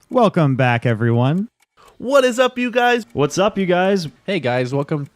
Welcome back, everyone. What is up, you guys? What's up, you guys? Hey guys, welcome.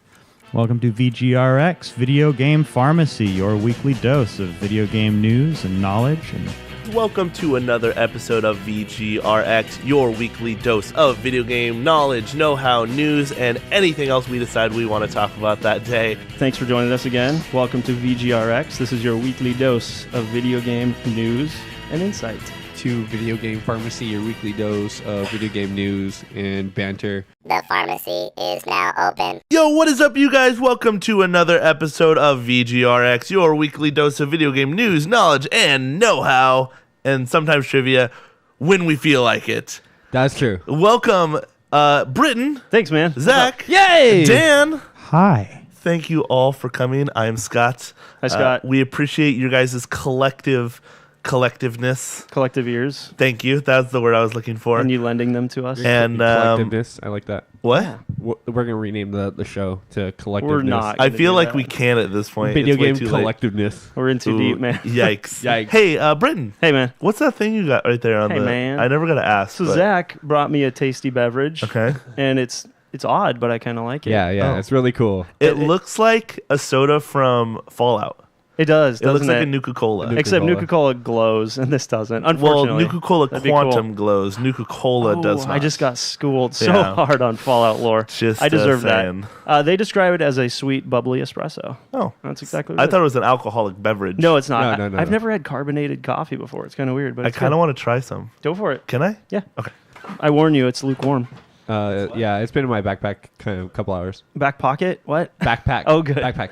Welcome to VGRx, Video Game Pharmacy, your weekly dose of video game news and knowledge. And Welcome to another episode of VGRx, your weekly dose of video game knowledge, know-how, news, and anything else we decide we want to talk about that day. Thanks for joining us again. Welcome to VGRx. This is your weekly dose of video game news and insight. To Video Game Pharmacy, your weekly dose of video game news and banter. The pharmacy is now open. Yo, what is up, you guys? Welcome to another episode of VGRx, your weekly dose of video game news, knowledge, and know-how, and sometimes trivia when we feel like it. That's true. Welcome, Brittin, Thanks, man. Zach, Yay! Dan. hi. Thank you all for coming. I am Scott. Hi, Scott. We appreciate your guys' collectiveness. Collective ears. Thank you. That's the word I was looking for. And you lending them to us. And Collectiveness. I like that. what? We're going to rename the show to Collectiveness. We're not. I gonna feel do like that. we can at this point. Video It's way game too late. collectiveness. We're in too Ooh, deep, man. Yikes. Yikes. Hey, Brittin, Hey, man. what's that thing you got right there on Hey, the... man. I never got to ask. So but- Zach brought me a tasty beverage. Okay. And it's odd, but I kind of like it. Yeah, Oh. it's really cool. It looks like a soda from Fallout. It does, It looks doesn't like it? a Nuka-Cola. Except Nuka-Cola. Nuka-Cola glows, and this doesn't. Well, Unfortunately. Nuka-Cola That'd be Quantum cool. glows. Nuka-Cola does Oh, not. I just got schooled so Yeah. hard on Fallout lore. Just, I deserve saying. that. They describe it as a sweet, bubbly espresso. Oh. That's exactly what I it is. thought it was an alcoholic beverage. No, it's not. No, I've no. never had carbonated coffee before. It's kind of weird, but I it's kind of good. want to try some. Go for it. Can I? Yeah. Okay. I warn you, it's lukewarm. Yeah, it's been in my backpack kind of a couple hours. Back pocket? What? Backpack. Oh, good. Backpack.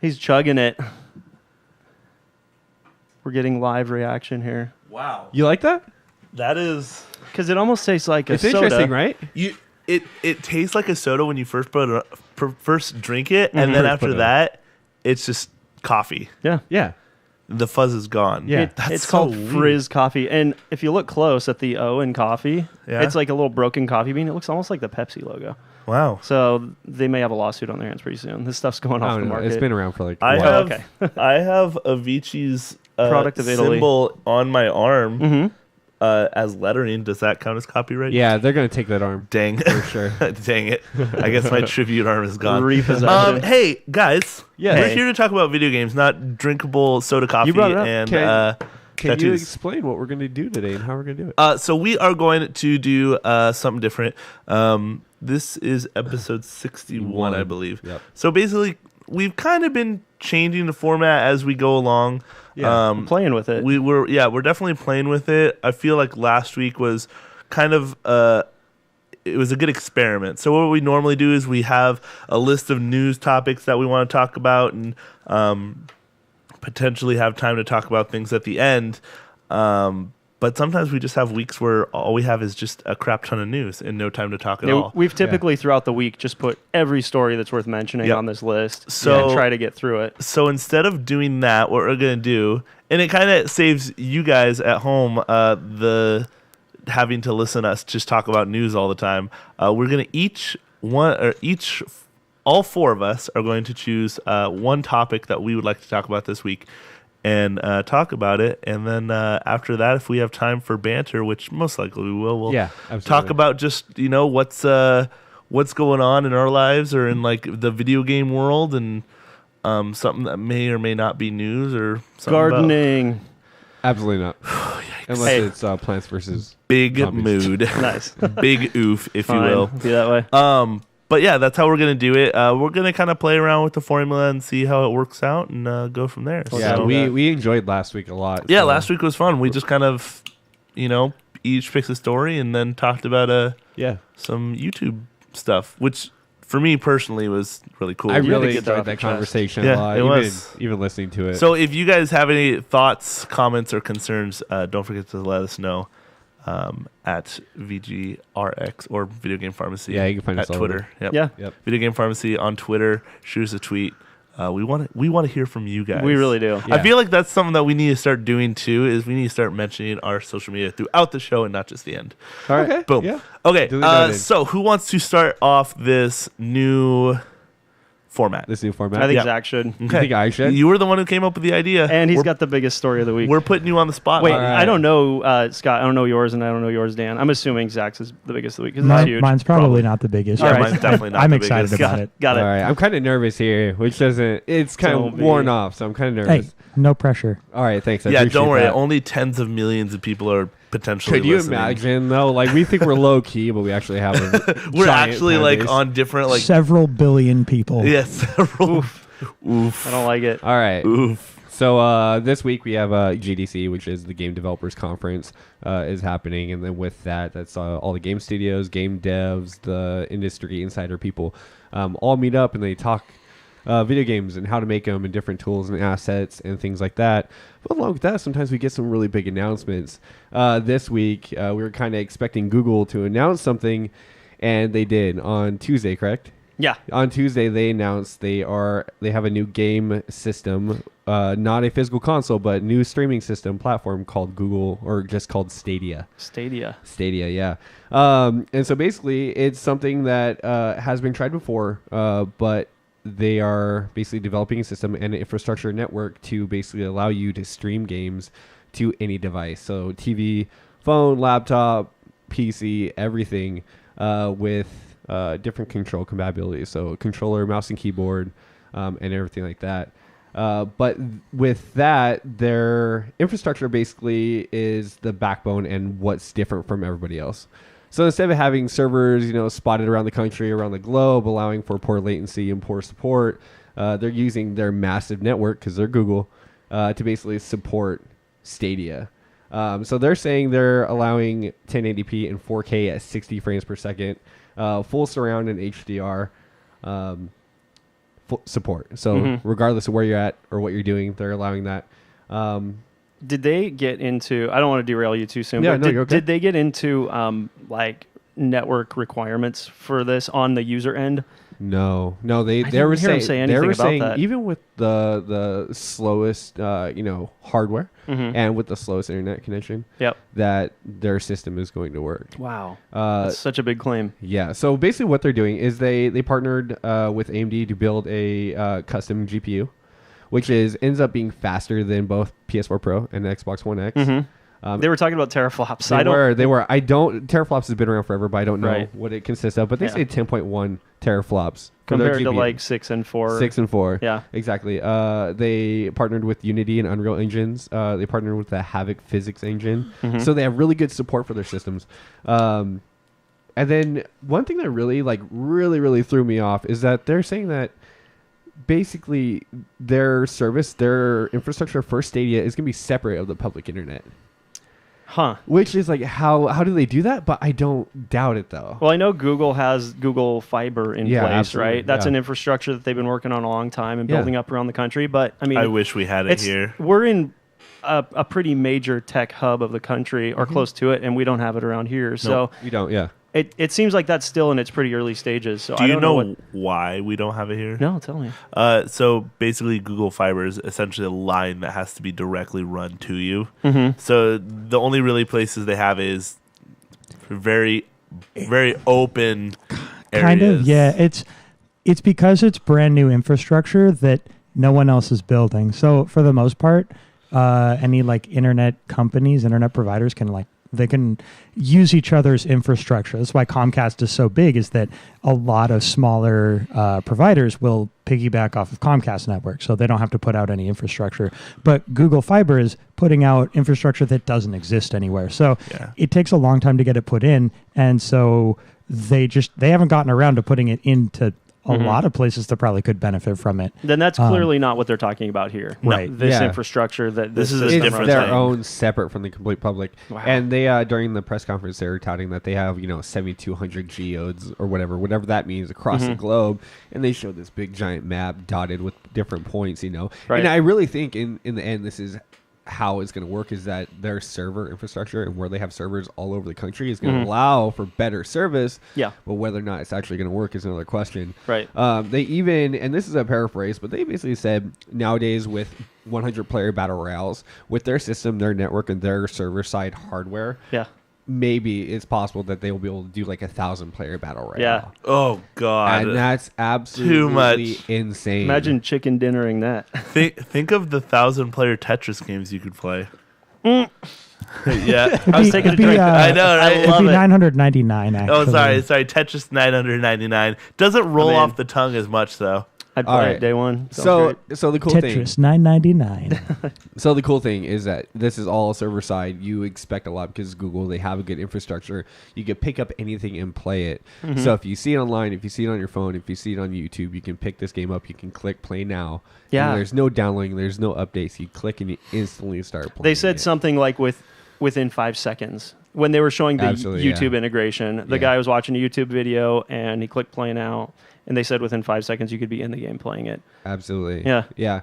He's chugging it. We're getting live reaction here. Wow. You like that? That is... Because it almost tastes like a It's soda. interesting, right? It tastes like a soda when you first first drink it, and then First after put it that, it's just coffee. Yeah. Yeah. The fuzz is gone. Yeah. It's so called weird. Frizz coffee. And if you look close at the O in coffee, Yeah. it's like a little broken coffee bean. It looks almost like the Pepsi logo. Wow. So they may have a lawsuit on their hands pretty soon. This stuff's going I off don't the know. market. It's been around for like a I while. have okay. I have Avicii's Product of Italy. symbol on my arm Mm-hmm. as lettering. Does that count as copyright? Yeah, they're going to take that arm. Dang. For sure. Dang it. I guess my tribute arm is gone. Repossession. Hey, guys. Yeah. We're Hey. here to talk about video games, not drinkable soda coffee brought it up. and Can you tattoos. explain what we're going to do today and how we're going to do it? So we are going to do something different. This is episode 61, I believe. Yep. So basically, we've kind of been changing the format as we go along. Yeah, Um, Playing with it. we're definitely playing with it. I feel like last week was kind of it was a good experiment. So what we normally do is we have a list of news topics that we want to talk about, and potentially have time to talk about things at the end. But sometimes we just have weeks where all we have is just a crap ton of news and no time to talk at Yeah, all. we've typically throughout the week just put every story that's worth mentioning Yep. on this list So- and try to get through it. So instead of doing that, what we're going to do, and it kind of saves you guys at home the having to listen to us just talk about news all the time. We're going to all four of us are going to choose one topic that we would like to talk about this week and talk about it. And then after that, if we have time for banter, which most likely we will, we'll Yeah, absolutely. talk about just, what's going on in our lives or in like the video game world, and something that may or may not be news or something about Gardening. Absolutely not. Unless Hey. it's Plants vs. big Zombies. mood. Nice. Big oof, if you Fine. will. Be that way. But yeah, that's how we're going to do it. We're going to kind of play around with the formula and see how it works out and go from there. Yeah, So- we enjoyed last week a lot. yeah, so- last week was fun. We just kind of, each picked a story and then talked about Yeah. some YouTube stuff, which for me personally was really cool. I had to really get that enjoyed off that your chest. conversation Yeah, a lot. it even, was. even listening to it. So if you guys have any thoughts, comments, or concerns, don't forget to let us know at VGRx or Video Game Pharmacy. Yeah, you can find at us all Twitter. Yep. Yeah. Yep. Video Game Pharmacy on Twitter. Shoot us a tweet. We want to hear from you guys. We really do. Yeah. I feel like that's something that we need to start doing too. Is we need to start mentioning our social media throughout the show and not just the end. All right. Okay. Boom. Yeah. Okay. Duly noted. So who wants to start off this new format. This new format. I think Yeah. Zach should. Okay. You think I should? You were the one who came up with the idea. And he's We're- got the biggest story of the week. We're putting you on the spot. Wait, All right. I don't know, Scott. I don't know yours, and I don't know yours, Dan. I'm assuming Zach's is the biggest of the week because it's huge. Mine's probably Probably. not the biggest. Yeah, All right. mine's definitely not I'm the excited biggest. about it. Got it. All right. I'm kind of nervous here, which doesn't. It's kind Don't of be. worn off, so I'm kind of Hey, nervous. no pressure. All right. Thanks. I Yeah, appreciate don't worry. that. Only tens of millions of people are potentially Could you listening. imagine though? Like we think we're low key, but we actually have a. We're giant actually fan like base. on different like Several billion people. several. Oof. I don't like it. All right. Oof. So this week we have GDC, which is the Game Developers Conference, is happening, and then with that, that's all the game studios, game devs, the industry insider people, all meet up and they talk video games and how to make them and different tools and assets and things like that. But along with that, sometimes we get some really big announcements. This week we were kind of expecting Google to announce something, and they did on Tuesday, correct? Yeah. On Tuesday, they announced they have a new game system, not a physical console, but new streaming system platform called Google, or just called Stadia. Stadia. Stadia, yeah. And so basically, it's something that has been tried before, but they are basically developing a system and an infrastructure network to basically allow you to stream games to any device. So TV, phone, laptop, PC, everything with different control compatibility. So controller, mouse and keyboard, and everything like that. But with that, their infrastructure basically is the backbone and what's different from everybody else. So instead of having servers, spotted around the country, around the globe, allowing for poor latency and poor support, they're using their massive network, because they're Google, to basically support Stadia. So they're saying they're allowing 1080p and 4K at 60 frames per second, full surround and HDR support. So regardless of where you're at or what you're doing, they're allowing that. Did they get into? I don't want to derail you too soon. Yeah, but no, you're okay. Did they get into like network requirements for this on the user end? No, they didn't were hear him saying say they anything were about saying that. even with the slowest hardware and with the slowest internet connection, Yep. that their system is going to work. Wow. That's such a big claim. Yeah. So basically, what they're doing is they partnered with AMD to build a custom GPU, which ends up being faster than both PS4 Pro and Xbox One X. They were talking about teraflops. They were. I don't. Teraflops has been around forever, but I don't know Right. what it consists of. But they Yeah. say 10.1 teraflops for their compared to GPU. like 6 and 4. 6 and 4. Yeah. Exactly. They partnered with Unity and Unreal engines. They partnered with the Havoc physics engine. So they have really good support for their systems. And then one thing that really threw me off is that they're saying that basically their infrastructure for Stadia is going to be separate of the public internet. Huh. Which is like, how do they do that? But I don't doubt it, though. Well, I know Google has Google Fiber in Yeah, place, absolutely. right? That's Yeah. an infrastructure that they've been working on a long time and Yeah. building up around the country. But I mean, I wish we had it here. We're in a pretty major tech hub of the country, or close to it, and we don't have it around here. So You don't, yeah. it seems like that's still in its pretty early stages. So Do I you don't know what, why we don't have it here? No, tell me. So basically, Google Fiber is essentially a line that has to be directly run to you. Mm-hmm. So the only really places they have is very, very open areas. Kind of, yeah. It's because it's brand new infrastructure that no one else is building. So for the most part, any like internet companies, internet providers they can use each other's infrastructure. That's why Comcast is so big, is that a lot of smaller providers will piggyback off of Comcast network, so they don't have to put out any infrastructure. But Google Fiber is putting out infrastructure that doesn't exist anywhere. So it takes a long time to get it put in, and so they haven't gotten around to putting it into a lot of places that probably could benefit from it. Then that's clearly not what they're talking about here. Right. This Yeah. infrastructure that this is It's a It's different their thing. own, separate from the complete public. Wow. And they during the press conference they were touting that they have 7,200 geodes or whatever that means across the globe, and they showed this big giant map dotted with different points. Right. And I really think in the end this is how it's going to work, is that their server infrastructure and where they have servers all over the country is going to allow for better service. Yeah. But whether or not it's actually going to work is another question. Right. They even, and this is a paraphrase, but they basically said nowadays with 100 player battle royales, with their system, their network, and their server side hardware, Yeah. maybe it's possible that they will be able to do like 1,000-player battle royale. Yeah. Oh God, And that's absolutely Too much. insane. Imagine chicken dinnering that. think of the 1,000-player Tetris games you could play. Yeah, I was taking a drink. I know, right? I It'd love be it. 999, actually. Oh, sorry, Tetris 999 doesn't roll I'm in. off the tongue as much though. I'd All play right. it day one. Sounds So great. the cool thing. Tetris 999. So the cool thing is that this is all server side. You expect a lot because Google, they have a good infrastructure. You can pick up anything and play it. Mm-hmm. So if you see it online, if you see it on your phone, if you see it on YouTube, you can pick this game up. You can click play now. Yeah. And there's no downloading. There's no updates. You click and you instantly start playing. They said it. something like within 5 seconds. When they were showing the Absolutely, YouTube yeah. integration, the Yeah. guy was watching a YouTube video and he clicked play now, and they said within 5 seconds you could be in the game playing it. Absolutely. Yeah. Yeah.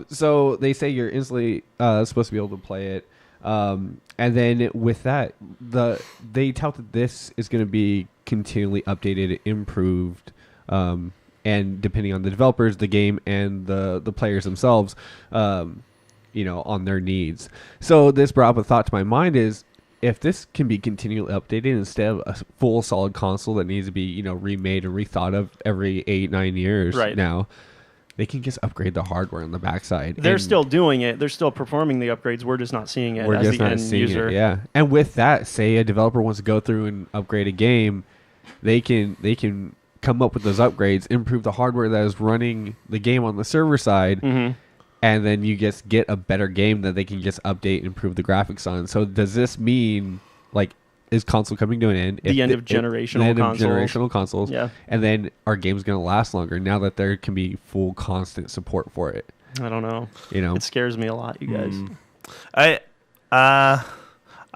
So they say you're instantly supposed to be able to play it. And then with that, they tout that this is going to be continually updated, improved, and depending on the developers, the game, and the players themselves, on their needs. So this brought up a thought to my mind is, if this can be continually updated instead of a full solid console that needs to be, remade and rethought of every 8-9 years Right. now, they can just upgrade the hardware on the backside. They're And still doing it. They're still performing the upgrades. We're just not seeing it we're as just the not end seeing user. it. Yeah. And with that, say a developer wants to go through and upgrade a game, they can come up with those upgrades, improve the hardware that is running the game on the server side. Mm-hmm. And then you just get a better game that they can just update and improve the graphics on. So does this mean, is console coming to an end? The end of generational consoles. generational consoles. Yeah. And then our game's going to last longer now that there can be full constant support for it. I don't know. You know? It scares me a lot, you guys.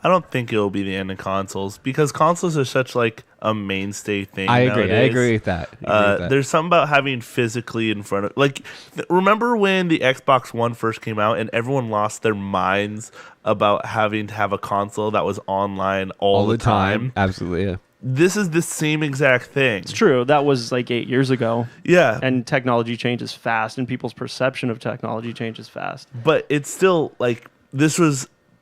I don't think it'll be the end of consoles because consoles are such a mainstay thing. I agree. Nowadays. I agree with that. There's something about having physically in front of remember when the Xbox One first came out and everyone lost their minds about having to have a console that was online all the time? Absolutely. Yeah. This is the same exact thing. It's true. That was 8 years ago. Yeah. And technology changes fast, and people's perception of technology changes fast. But it's still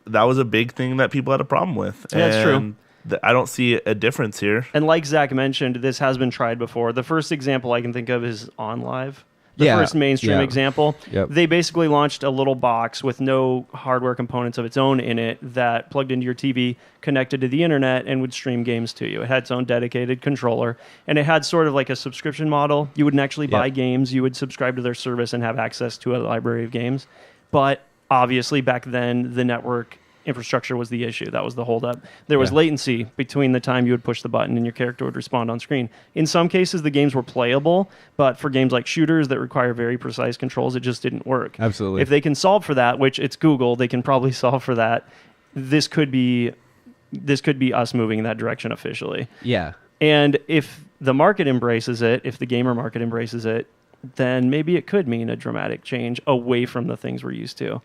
that was a big thing that people had a problem with. Yeah, it's true. I don't see a difference here. And like Zach mentioned, this has been tried before. The first example I can think of is OnLive. The Yeah, first mainstream yeah. example. Yep. They basically launched a little box with no hardware components of its own in it that plugged into your TV, connected to the internet, and would stream games to you. It had its own dedicated controller, and it had sort of like a subscription model. You wouldn't actually buy games. You would subscribe to their service and have access to a library of games. But obviously, back then, the network infrastructure was the issue. That was the holdup. There was latency between the time you would push the button and your character would respond on screen. In some cases, the games were playable, but for games like shooters that require very precise controls, it just didn't work. Absolutely. If they can solve for that, which it's Google, they can probably solve for that. This could be us moving in that direction officially. Yeah. And if the market embraces it, if the gamer market embraces it, then maybe it could mean a dramatic change away from the things we're used to.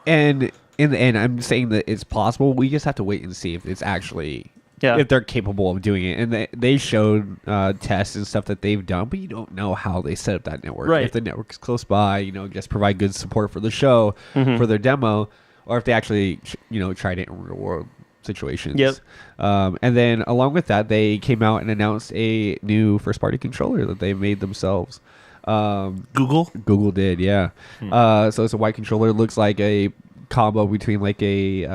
And in the end, I'm saying that it's possible. We just have to wait and see if it's actually, if they're capable of doing it. And they showed tests and stuff that they've done, but you don't know how they set up that network. Right. If the network is close by, just provide good support for the show, for their demo, or if they actually, tried it in real world situations. Yep. And then along with that, they came out and announced a new first party controller that they made themselves. Google did, yeah. So it's a white controller. It looks like a combo between a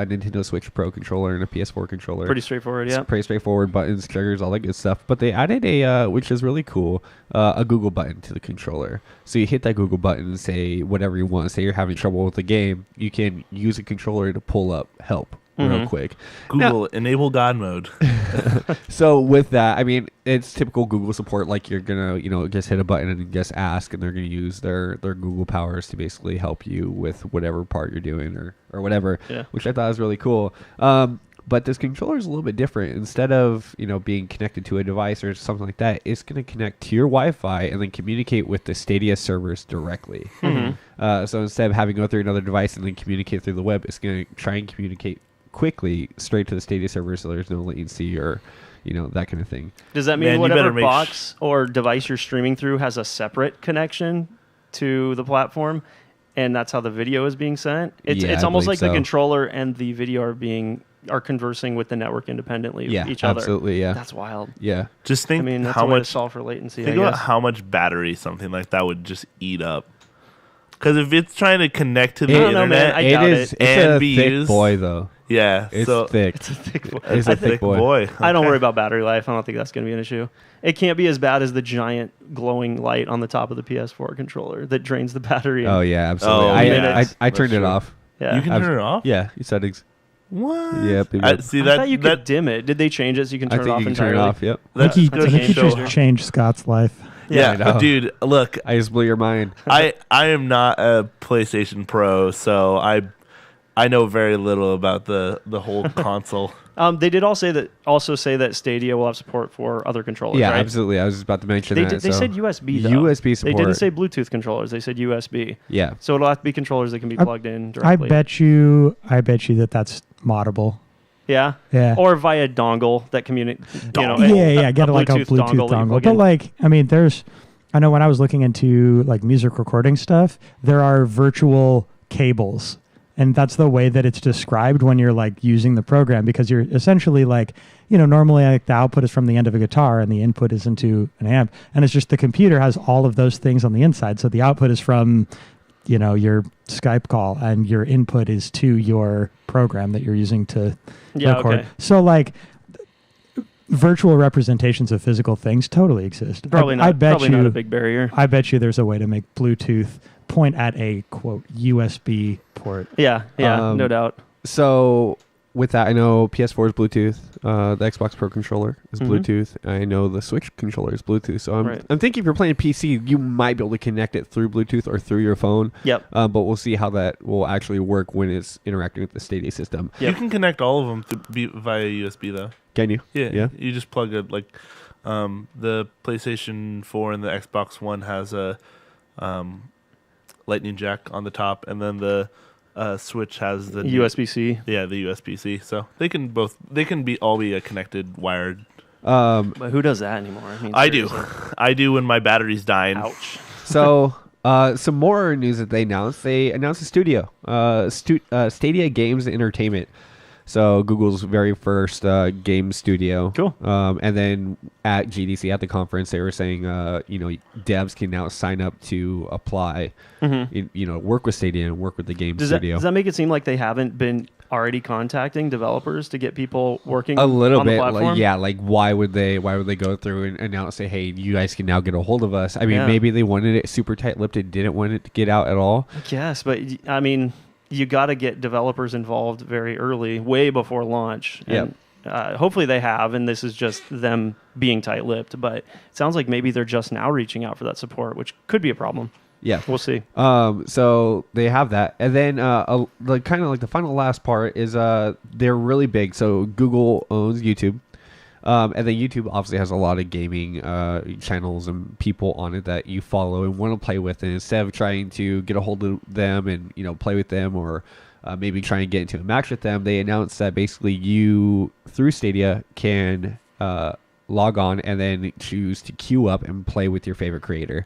Nintendo Switch Pro controller and a PS4 controller. Pretty straightforward, yeah. It's pretty straightforward, buttons, triggers, all that good stuff. But they added which is really cool, a Google button to the controller. So you hit that Google button and say whatever you want. Say you're having trouble with the game, you can use a controller to pull up help real quick. Google, enable God mode. So with that, I mean, it's typical Google support. You're gonna, just hit a button and just ask, and they're gonna use their Google powers to basically help you with whatever part you're doing or whatever. Yeah. Which I thought was really cool. But this controller is a little bit different. Instead of being connected to a device or something like that, it's gonna connect to your Wi-Fi and then communicate with the Stadia servers directly. So instead of having to go through another device and then communicate through the web, it's gonna try and communicate quickly straight to the Stadia server, so there's no latency or that kind of thing. Does that mean Man, you whatever better make box or device you're streaming through has a separate connection to the platform, and that's how the video is being sent? It's Yeah, I almost believe like the so. controller and the video are being are conversing with the network independently Yeah, of each other. absolutely, yeah. That's wild. Yeah. Just think I mean, that's how a way to much solve for latency. think I about guess. how much battery something like that would just eat up. Because if it's trying to connect to the I don't know, man. internet, I doubt It's And a be thick used. boy, though. yeah, It's so thick. It's a thick boy. It's a thick boy. I don't Okay. worry about battery life. I don't think that's going to be an issue. It can't be as bad as the giant glowing light on the top of the PS4 controller that drains the battery. Oh, yeah, absolutely. Oh, I minutes. turned That's it true. off. yeah. You can turn it off. Yeah, settings. What? Yeah, baby. See I that? thought you could that dim it. Did they change it so you can I turn it think off you can entirely? turn it off, yep. I think he, that's I think he show. just changed Scott's life. Yeah, I know. dude. Look, I just blew your mind. I am not a PlayStation Pro, so I know very little about the whole console. They did also say that Stadia will have support for other controllers. Yeah, right? absolutely. I was just about to mention They that. did, they so. said USB though. USB support. They didn't say Bluetooth controllers. They said USB. Yeah. So it'll have to be controllers that can be I- plugged in I directly. bet you that that's moddable. Yeah. Yeah. Or via dongle that communicate. You know, yeah, get like a Bluetooth that you dongle. plug But in. like, I mean, I know when I was looking into like music recording stuff, there are virtual cables. And that's the way that it's described when you're like using the program, because you're essentially like, normally like the output is from the end of a guitar and the input is into an amp. And it's just the computer has all of those things on the inside. So the output is from, your Skype call and your input is to your program that you're using to record. Okay. So like virtual representations of physical things totally exist. Probably not. I bet probably you, not a big barrier. I bet you there's a way to make Bluetooth point at a quote USB port. Yeah, no doubt. So with that, I know PS4 is Bluetooth. The Xbox Pro controller is Mhm. Bluetooth. I know the Switch controller is Bluetooth. So Right. I'm thinking if you're playing PC, you might be able to connect it through Bluetooth or through your phone. Yep. But we'll see how that will actually work when it's interacting with the Stadia system. Yep. You can connect all of them via USB though. Can you? Yeah, Yeah. You just plug it like the PlayStation 4 and the Xbox One has a lightning jack on the top, and then the Switch has the USB-C. Yeah, the USB-C. So they can all be connected wired. But who does that anymore? I mean, I do. seriously. I do when my battery's dying. Ouch. So some more news that they announced. They announced a studio, Stadia Games Entertainment. So Google's very first game studio. Cool. And then at GDC at the conference, they were saying, devs can now sign up to apply, work with Stadia and work with the game Does studio. that make it seem like they haven't been already contacting developers to get people working A little on bit, the platform? like why would they go through and announce, say, hey, you guys can now get a hold of us? I mean, Yeah. maybe they wanted it super tight-lipped and didn't want it to get out at all. Yes, but I mean, you got to get developers involved very early, way before launch. Yep. And hopefully they have, and this is just them being tight-lipped. But it sounds like maybe they're just now reaching out for that support, which could be a problem. Yeah. We'll see. So they have that, and then the final last part is they're really big. So Google owns YouTube, and then YouTube obviously has a lot of gaming channels and people on it that you follow and want to play with. And instead of trying to get a hold of them and play with them or maybe try and get into a match with them, they announced that basically you through Stadia can log on and then choose to queue up and play with your favorite creator.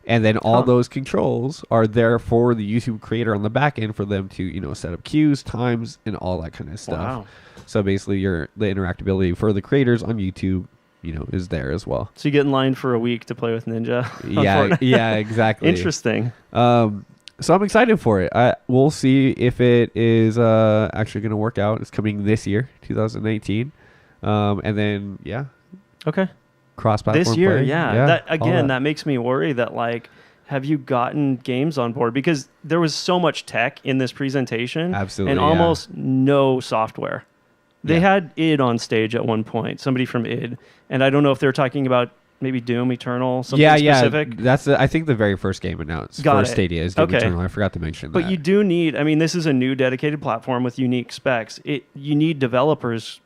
And then all those controls are there for the YouTube creator on the back end for them to, set up queues, times, and all that kind of stuff. Wow. So basically, the interactability for the creators on YouTube, is there as well. So you get in line for a week to play with Ninja. on Yeah, Fortnite. yeah, exactly. Interesting. So I'm excited for it. We'll see if it is actually going to work out. It's coming this year, 2019. And then, yeah, Okay. cross-platform This year, play. yeah. all That makes me worry that, like, have you gotten games on board? Because there was so much tech in this presentation. Absolutely, And yeah. almost no software. They Yeah. had id on stage at one point, somebody from id. And I don't know if they're talking about maybe Doom Eternal, something specific. That's I think the very first game announced Got for it. Stadia is Doom Okay. Eternal. I forgot to mention But that. you do need, I mean, this is a new dedicated platform with unique specs. You need developers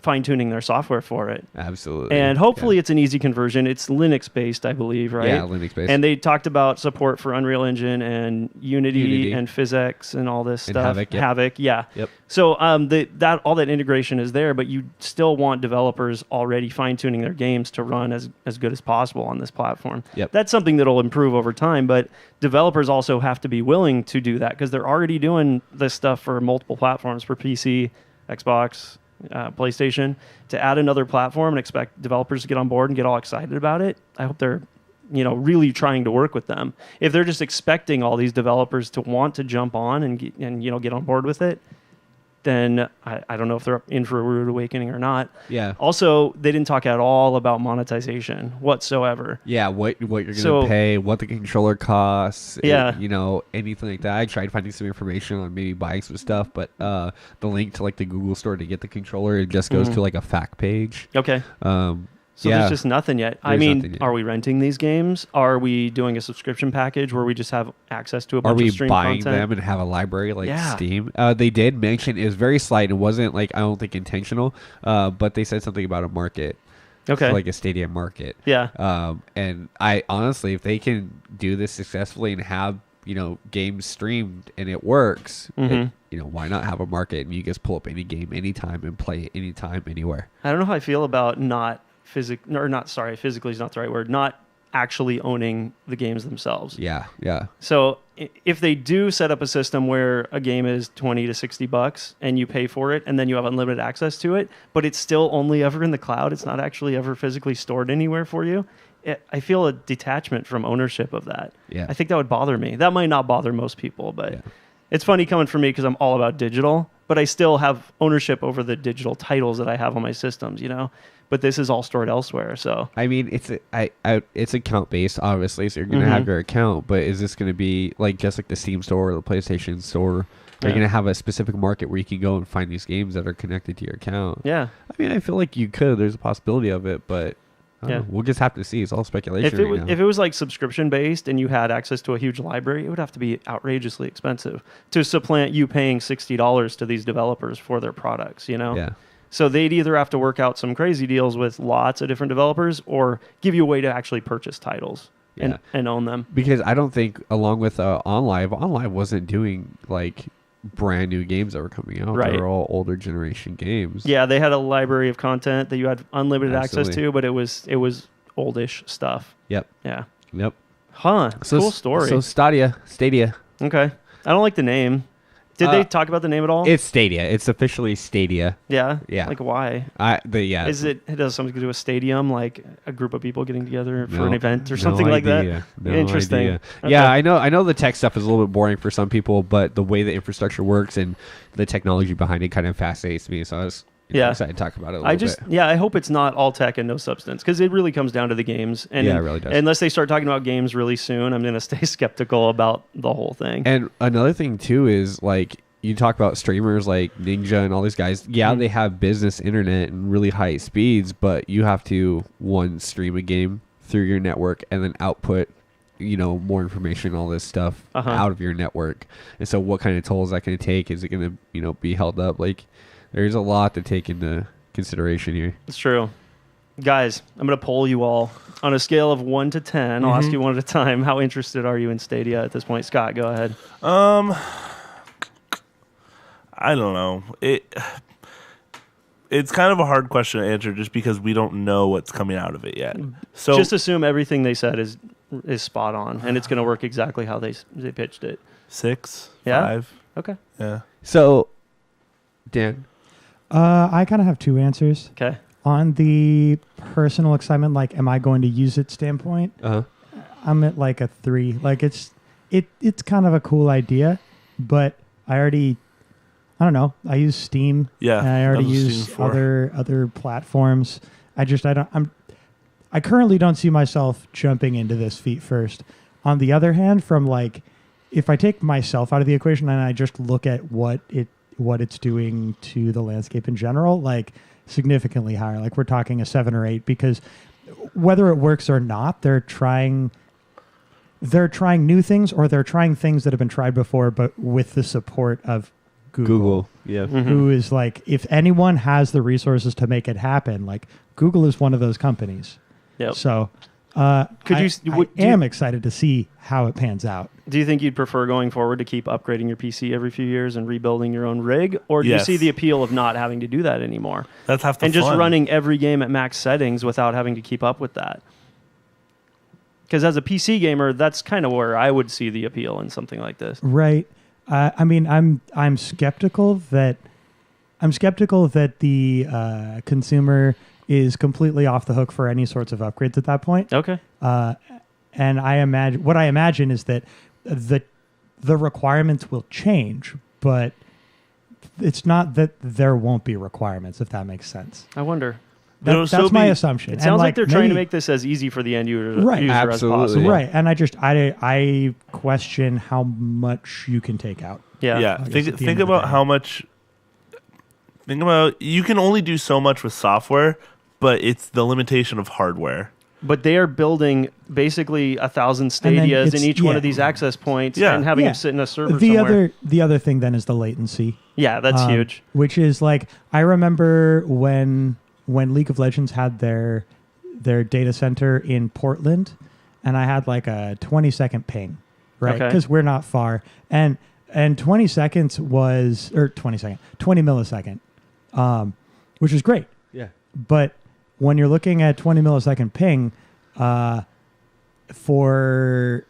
fine-tuning their software for it. Absolutely. And hopefully yeah. it's an easy conversion. It's Linux-based, I believe, right? Yeah, Linux-based. And they talked about support for Unreal Engine and Unity. And PhysX and all this And stuff. Havok, yep. Havok, yeah. Yep. So that all that integration is there, but you still want developers already fine-tuning their games to run as good as possible on this platform. Yep. That's something that'll improve over time, but developers also have to be willing to do that because they're already doing this stuff for multiple platforms, for PC, Xbox, PlayStation, to add another platform and expect developers to get on board and get all excited about it. I hope they're really trying to work with them. If they're just expecting all these developers to want to jump on and get on board with it, then I don't know if they're in for a rude awakening or not. Yeah. Also, they didn't talk at all about monetization whatsoever. Yeah, what you're going to pay, what the controller costs, yeah. Anything like that. I tried finding some information on maybe buying some stuff, but the link to like the Google store to get the controller, it just goes to like a fact page. Okay. So there's just nothing yet. Are we renting these games? Are we doing a subscription package where we just have access to a bunch of stream content? Are we buying them and have a library like Steam? They did mention, it was very slight. It wasn't like, I don't think intentional, but they said something about a market. Okay. Like a Stadia market. Yeah. And I honestly, if they can do this successfully and have, games streamed and it works, why not have a market and you just pull up any game anytime and play it anytime, anywhere? I don't know how I feel about physically is not the right word, not actually owning the games themselves. Yeah. So if they do set up a system where a game is $20 to $60 and you pay for it and then you have unlimited access to it, but it's still only ever in the cloud, it's not actually ever physically stored anywhere for you, I feel a detachment from ownership of that. Yeah. I think that would bother me. That might not bother most people, but it's funny coming from me because I'm all about digital, but I still have ownership over the digital titles that I have on my systems, But this is all stored elsewhere, so I mean, it's account based, obviously. So you're gonna have your account, but is this gonna be like just like the Steam store or the PlayStation store? Are you gonna have a specific market where you can go and find these games that are connected to your account? Yeah, I mean, I feel like you could. There's a possibility of it, but I don't know. We'll just have to see. It's all speculation. If it was like subscription based and you had access to a huge library, it would have to be outrageously expensive to supplant you paying $60 to these developers for their products. Yeah. So they'd either have to work out some crazy deals with lots of different developers or give you a way to actually purchase titles and own them. Because I don't think, along with OnLive wasn't doing like brand new games that were coming out. Right. They were all older generation games. Yeah, they had a library of content that you had unlimited access to, but it was oldish stuff. Yep. Yeah. Yep. Huh. Cool story. So Stadia. Okay. I don't like the name. Did they talk about the name at all? It's Stadia. It's officially Stadia. Yeah? Yeah. Like why? Is it has something to do with stadium, like a group of people getting together for an event or something like that? No Interesting. Idea. Okay. Yeah, I know the tech stuff is a little bit boring for some people, but the way the infrastructure works and the technology behind it kind of fascinates me. So I was excited to talk about it a little bit. I hope it's not all tech and no substance, because it really comes down to the games. And it really does. Unless they start talking about games really soon, I'm going to stay skeptical about the whole thing. And another thing, too, is like, you talk about streamers like Ninja and all these guys. Yeah, they have business internet and really high speeds, but you have to, stream a game through your network and then output, more information, all this stuff out of your network. And so what kind of toll is that going to take? Is it going to, be held up? Like, there's a lot to take into consideration here. It's true. Guys, I'm going to poll you all. On a scale of 1 to 10, I'll ask you one at a time. How interested are you in Stadia at this point? Scott, go ahead. I don't know. It's kind of a hard question to answer just because we don't know what's coming out of it yet. So just assume everything they said is spot on, and it's going to work exactly how they pitched it. 6, Yeah? 5. Okay. Yeah. So, Dan? I kind of have two answers. Okay. On the personal excitement, like, am I going to use it standpoint, I'm at like a 3. Like, it's kind of a cool idea, but I don't know. I use Steam. Yeah. And I already use other platforms. I currently don't see myself jumping into this feet first. On the other hand, from like, if I take myself out of the equation and I just look at what it's doing to the landscape in general, like significantly higher. Like we're talking a 7 or 8, because whether it works or not, they're trying new things, or they're trying things that have been tried before, but with the support of Google. Yeah. Who is like, if anyone has the resources to make it happen, like Google is one of those companies. Yep. So I am excited to see how it pans out. Do you think you'd prefer going forward to keep upgrading your PC every few years and rebuilding your own rig? Or do you see the appeal of not having to do that anymore? That's half the fun. And just running every game at max settings without having to keep up with that? Because as a PC gamer, that's kind of where I would see the appeal in something like this. Right. I mean, I'm skeptical that I'm skeptical that the consumer is completely off the hook for any sorts of upgrades at that point. Okay. And I imagine is that the requirements will change, but it's not that there won't be requirements, if that makes sense. I wonder. That's my assumption. It sounds like they're trying to make this as easy for the end user, Right. as Absolutely. possible. Right. And I question how much you can take out. Yeah. Yeah. I guess at the Think end of the about day. how much. Think about you can only do so much with software, but it's the limitation of hardware. But they are building basically 1,000 then Stadias in it's- each one yeah. of these access points Yeah. and having Yeah. them sit in a server The somewhere. the other thing then is the latency. Yeah, that's Um, huge. Which is like, I remember when League of Legends had their data center in Portland, and I had like a 20-second ping, right? Okay. Because we're not far, and 20 seconds was 20 millisecond, which is great. Yeah. But when you're looking at 20 millisecond ping, for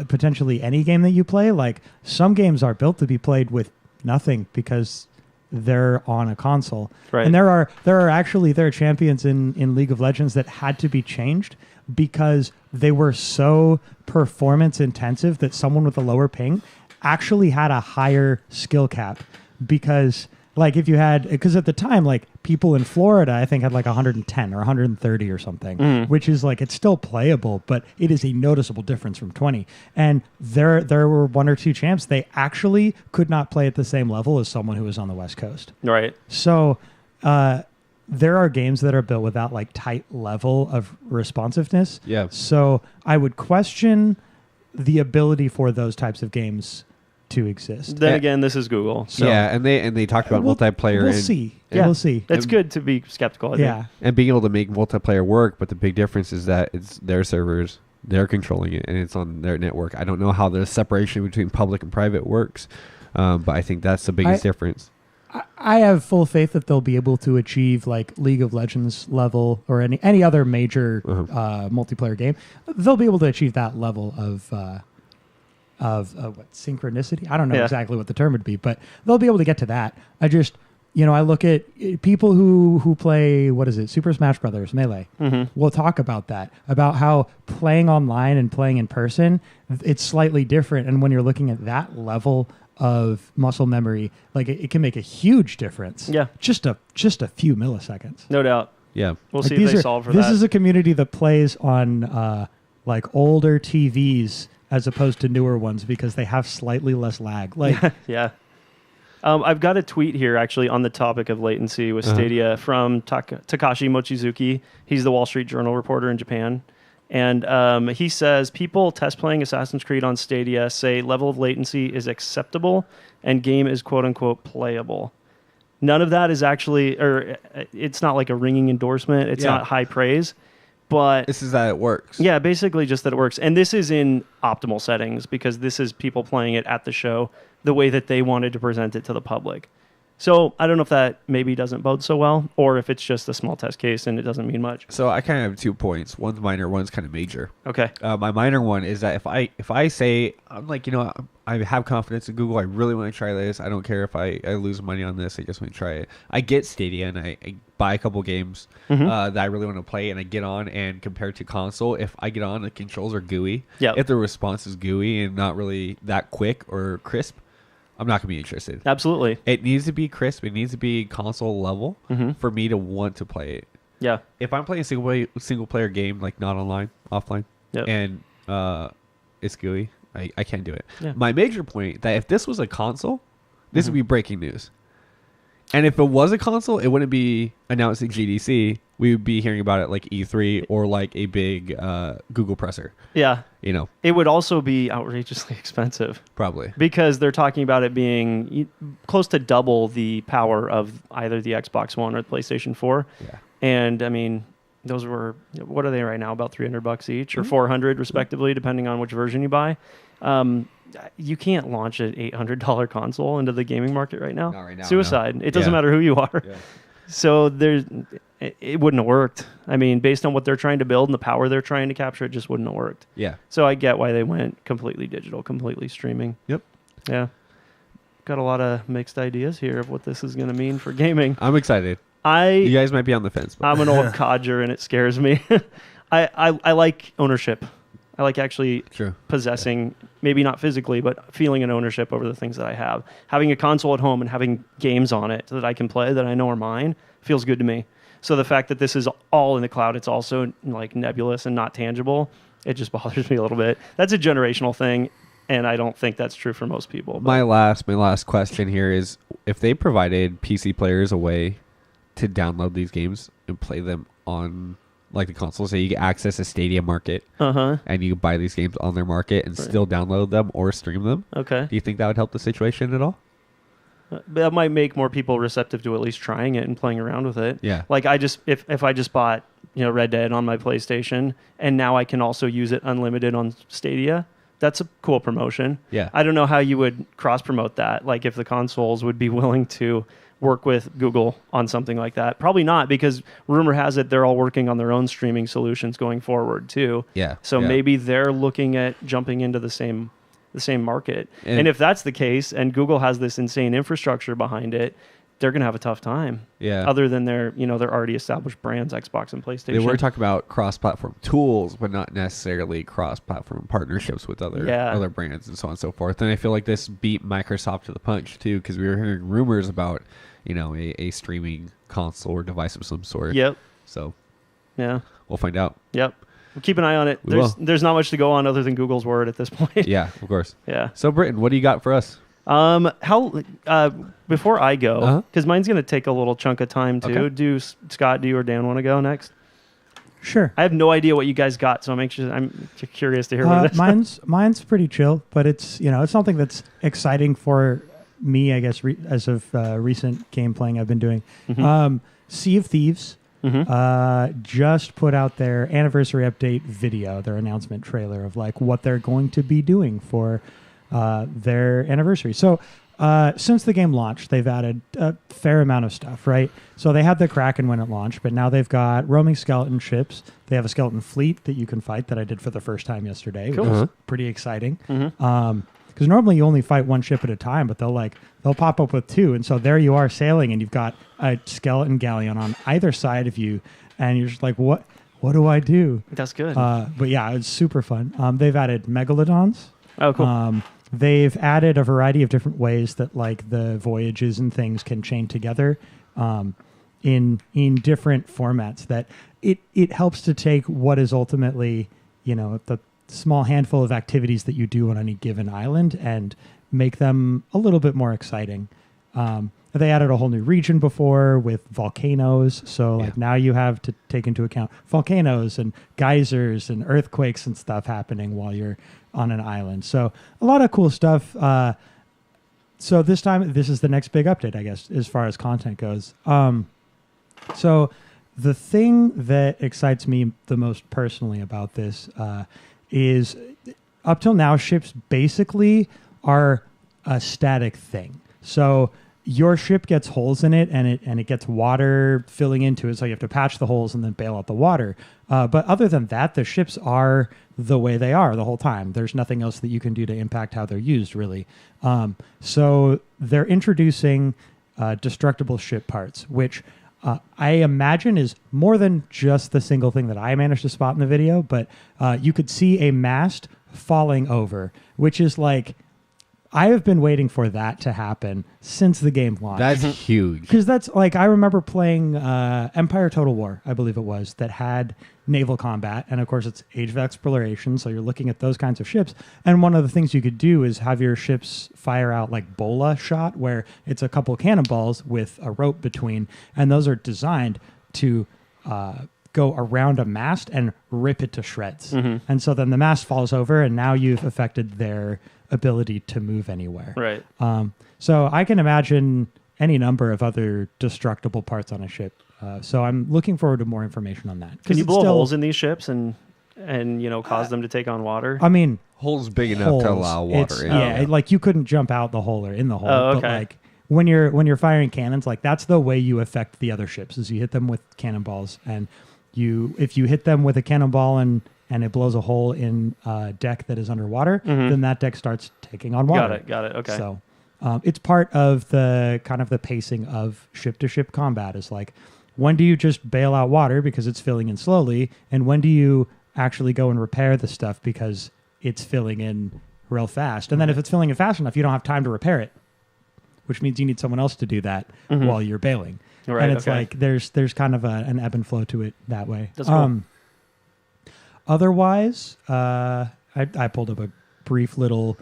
potentially any game that you play, like some games are built to be played with nothing because they're on a console. Right. And there are champions in League of Legends that had to be changed because they were so performance intensive that someone with a lower ping actually had a higher skill cap, because like if you had, because at the time, like people in Florida, I think had like 110 or 130 or something, which is like, it's still playable, but it is a noticeable difference from 20. And there were one or two champs, they actually could not play at the same level as someone who was on the West Coast. Right. So there are games that are built with that like tight level of responsiveness. Yeah. So I would question the ability for those types of games to exist. Then again, this is Google. So Yeah, and they talked about multiplayer. We'll and, see. Yeah. We'll see. It's good to be skeptical, I think. Yeah. and being able to make multiplayer work, but the big difference is that it's their servers, they're controlling it, and it's on their network. I don't know how the separation between public and private works, but I think that's the biggest difference. I have full faith that they'll be able to achieve like League of Legends level or any other major multiplayer game. They'll be able to achieve that level of what, synchronicity? I don't know exactly what the term would be, but they'll be able to get to that. I just, I look at people who play, what is it, Super Smash Brothers Melee. We'll talk about that, about how playing online and playing in person, it's slightly different. And when you're looking at that level of muscle memory, like it can make a huge difference. Yeah. Just a few milliseconds. No doubt. Yeah. We'll Like, see if they solve for this that. is a community that plays on like older TVs as opposed to newer ones because they have slightly less lag. Like, Yeah. I've got a tweet here actually on the topic of latency with Stadia from Takashi Mochizuki. He's the Wall Street Journal reporter in Japan. And he says, people test playing Assassin's Creed on Stadia say level of latency is acceptable and game is quote unquote playable. None of that is actually, or it's not like a ringing endorsement. It's not high praise. But This is that it works. yeah, basically just that it works. And this is in optimal settings because this is people playing it at the show the way that they wanted to present it to the public. So I don't know if that maybe doesn't bode so well or if it's just a small test case and it doesn't mean much. So I kind of have 2 points. One's minor, one's kind of major. Okay. My minor one is that if I say, I'm like, I have confidence in Google, I really want to try this. I don't care if I lose money on this. I just want to try it. I get Stadia and I buy a couple games that I really want to play, and I get on, and compared to console, if I get on, the controls are gooey. Yep. If the response is gooey and not really that quick or crisp, I'm not going to be interested. Absolutely. It needs to be crisp. It needs to be console level for me to want to play it. Yeah. If I'm playing a single player game, like not online, offline, Yep. and it's gooey, I can't do it. Yeah. My major point that if this was a console, this would be breaking news. And if it was a console, it wouldn't be announced at GDC. We would be hearing about it like E3 or like a big Google presser. Yeah. It would also be outrageously expensive Probably. because they're talking about it being close to double the power of either the Xbox One or the PlayStation 4. Yeah. And I mean, those were, what are they right now? About $300 each or $400 respectively, depending on which version you buy. You can't launch an $800 console into the gaming market right now. Not right now, Suicide. no. It doesn't Yeah. matter who you are. Yeah. So it wouldn't have worked. I mean, based on what they're trying to build and the power they're trying to capture, it just wouldn't have worked. Yeah. So I get why they went completely digital, completely streaming. Yep. Yeah. got a lot of mixed ideas here of what this is going to mean for gaming. I'm excited. You guys might be on the fence. But. I'm an old codger, and it scares me. I like ownership. I like actually possessing, maybe not physically, but feeling an ownership over the things that I have. Having a console at home and having games on it that I can play that I know are mine feels good to me. So the fact that this is all in the cloud, it's also like nebulous and not tangible, it just bothers me a little bit. That's a generational thing, and I don't think that's true for most people. My last question here is, if they provided PC players a way to download these games and play them on like the console, so you can access a Stadia market, and you can buy these games on their market and still download them or stream them. Okay. Do you think that would help the situation at all? That might make more people receptive to at least trying it and playing around with it. Yeah. Like if I just bought Red Dead on my PlayStation and now I can also use it unlimited on Stadia, that's a cool promotion. Yeah. I don't know how you would cross promote that. Like if the consoles would be willing to work with Google on something like that. Probably not, because rumor has it they're all working on their own streaming solutions going forward too. Yeah. So maybe they're looking at jumping into the same market. And if that's the case, and Google has this insane infrastructure behind it, they're going to have a tough time. Yeah. Other than their already established brands, Xbox and PlayStation. They were talking about cross-platform tools, but not necessarily cross-platform partnerships with other brands and so on and so forth. And I feel like this beat Microsoft to the punch too, because we were hearing rumors about a streaming console or device of some sort. Yep. So yeah, we'll find out. Yep. We'll keep an eye on it. There's not much to go on other than Google's word at this point. Yeah, of course. Yeah. So Brittin, what do you got for us? Before I go, because mine's going to take a little chunk of time too. Okay. Scott, do you or Dan want to go next? Sure. I have no idea what you guys got, so I'm curious to hear what it is. Mine's pretty chill, but it's it's something that's exciting for me, I guess, as of recent game playing I've been doing. Mm-hmm. Sea of Thieves just put out their anniversary update video, their announcement trailer of like what they're going to be doing for their anniversary. So since the game launched, they've added a fair amount of stuff, right? So they had the Kraken when it launched, but now they've got roaming skeleton ships. They have a skeleton fleet that you can fight that I did for the first time yesterday, which was pretty exciting. Because normally you only fight one ship at a time, but they'll pop up with two. And so there you are sailing, and you've got a skeleton galleon on either side of you, and you're just like, what do I do? That's good. But yeah, it's super fun. They've added megalodons. Oh, cool. They've added a variety of different ways that like the voyages and things can chain together in different formats that it helps to take what is ultimately, the small handful of activities that you do on any given island and make them a little bit more exciting. They added a whole new region before with volcanoes. So now you have to take into account volcanoes and geysers and earthquakes and stuff happening while you're on an island. So a lot of cool stuff. So this time, this is the next big update, I guess, as far as content goes. So the thing that excites me the most personally about this is up till now, ships basically are a static thing. So your ship gets holes in it, and it gets water filling into it, so you have to patch the holes and then bail out the water. But other than that, the ships are the way they are the whole time. There's nothing else that you can do to impact how they're used, really. So they're introducing destructible ship parts, which I imagine is more than just the single thing that I managed to spot in the video, but you could see a mast falling over, which is like, I have been waiting for that to happen since the game launched. That's huge. Because that's like, I remember playing Empire Total War, I believe it was, that had naval combat. And of course, it's Age of Exploration. So you're looking at those kinds of ships. And one of the things you could do is have your ships fire out like bola shot, where it's a couple cannonballs with a rope between. And those are designed to go around a mast and rip it to shreds. And so then the mast falls over, and now you've affected their ability to move anywhere. Right. So I can imagine any number of other destructible parts on a ship. So I'm looking forward to more information on that. Can you blow holes in these ships and cause them to take on water? I mean, holes big enough to allow water in. Yeah, like you couldn't jump out the hole or in the hole. Oh, okay. But like when you're firing cannons, like that's the way you affect the other ships, is you hit them with cannonballs, and if you hit them with a cannonball and it blows a hole in a deck that is underwater, then that deck starts taking on water. Got it. Okay. So it's part of the kind of the pacing of ship-to-ship combat. Is like, when do you just bail out water because it's filling in slowly, and when do you actually go and repair the stuff because it's filling in real fast? And then if it's filling in fast enough, you don't have time to repair it, which means you need someone else to do that while you're bailing. Right, and it's like there's kind of an ebb and flow to it that way. That's cool. Otherwise, I pulled up a brief little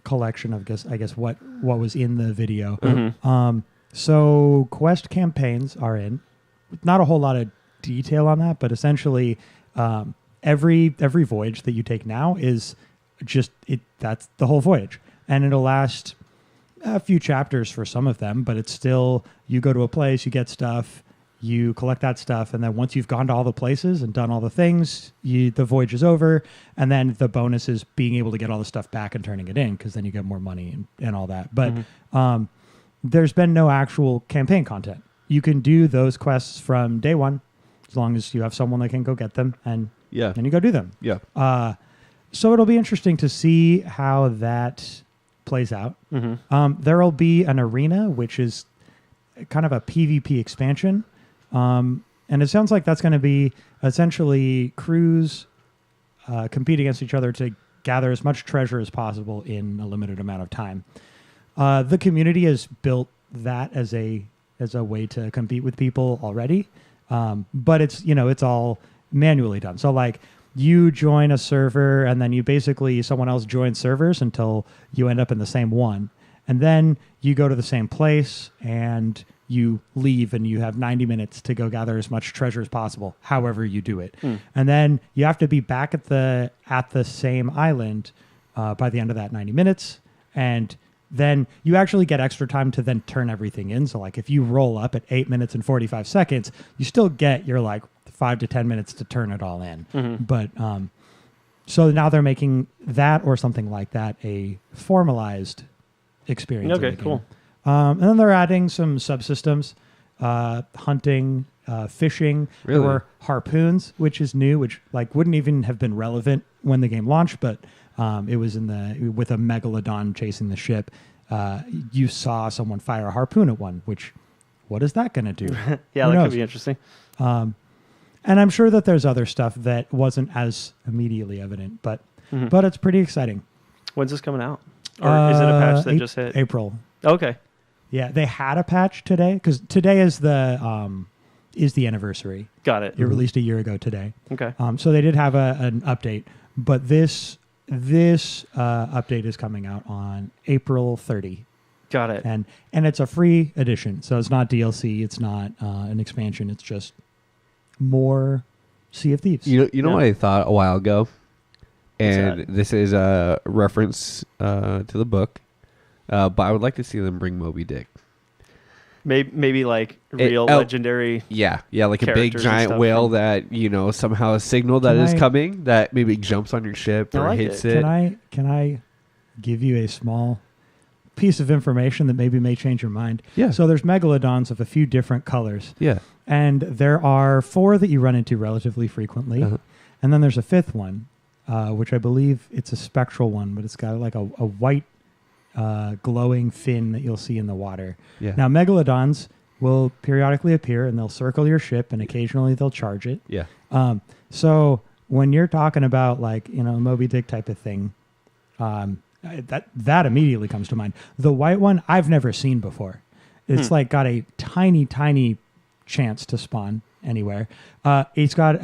collection of I guess what was in the video. So quest campaigns are in. Not a whole lot of detail on that, but essentially every voyage that you take now is just that's the whole voyage, and it'll last a few chapters for some of them, but it's still, you go to a place, you get stuff, you collect that stuff, and then once you've gone to all the places and done all the things, the voyage is over, and then the bonus is being able to get all the stuff back and turning it in, because then you get more money and all that. But there's been no actual campaign content. You can do those quests from day one, as long as you have someone that can go get them, and then you go do them. So it'll be interesting to see how that plays out. There will be an arena, which is kind of a PvP expansion. And it sounds like that's going to be essentially crews compete against each other to gather as much treasure as possible in a limited amount of time. The community has built that as a way to compete with people already. But it's all manually done. So like, you join a server, and then someone else joins servers until you end up in the same one. And then you go to the same place and you leave, and you have 90 minutes to go gather as much treasure as possible, however you do it. And then you have to be back at the same island by the end of that 90 minutes. And then you actually get extra time to then turn everything in. So like, if you roll up at 8 minutes and 45 seconds, you still get your like 5 to 10 minutes to turn it all in. But so now they're making that or something like that a formalized experience. Okay, cool. And then they're adding some subsystems, hunting, fishing. Really? There were harpoons, which is new, which like wouldn't even have been relevant when the game launched, but it was with a megalodon chasing the ship. You saw someone fire a harpoon at one, which, what is that going to do? Yeah, that could be interesting. And I'm sure that there's other stuff that wasn't as immediately evident, but it's pretty exciting. When's this coming out? Or is it a patch that just hit? April. Okay. Yeah, they had a patch today, because today is the anniversary. Got it. It released a year ago today. Okay. So they did have an update, but this update is coming out on April 30. Got it. And it's a free edition, so it's not DLC, it's not an expansion, it's just more Sea of Thieves. You know what I thought a while ago? And that? this is a reference to the book, but I would like to see them bring Moby Dick. Maybe like real legendary. Yeah, like a big characters and giant stuff whale from- that somehow a signal that is coming, that maybe jumps on your ship or like hits it. it. Can I give you a small piece of information that maybe may change your mind? Yeah. So there's megalodons of a few different colors. Yeah. And there are 4 that you run into relatively frequently. And then there's a 5th one, which I believe it's a spectral one, but it's got like a white glowing fin that you'll see in the water. Yeah. Now, megalodons will periodically appear, and they'll circle your ship, and occasionally they'll charge it. Yeah. So when you're talking about like, a Moby Dick type of thing, that immediately comes to mind. The white one I've never seen before. It's like got a tiny chance to spawn anywhere. It's got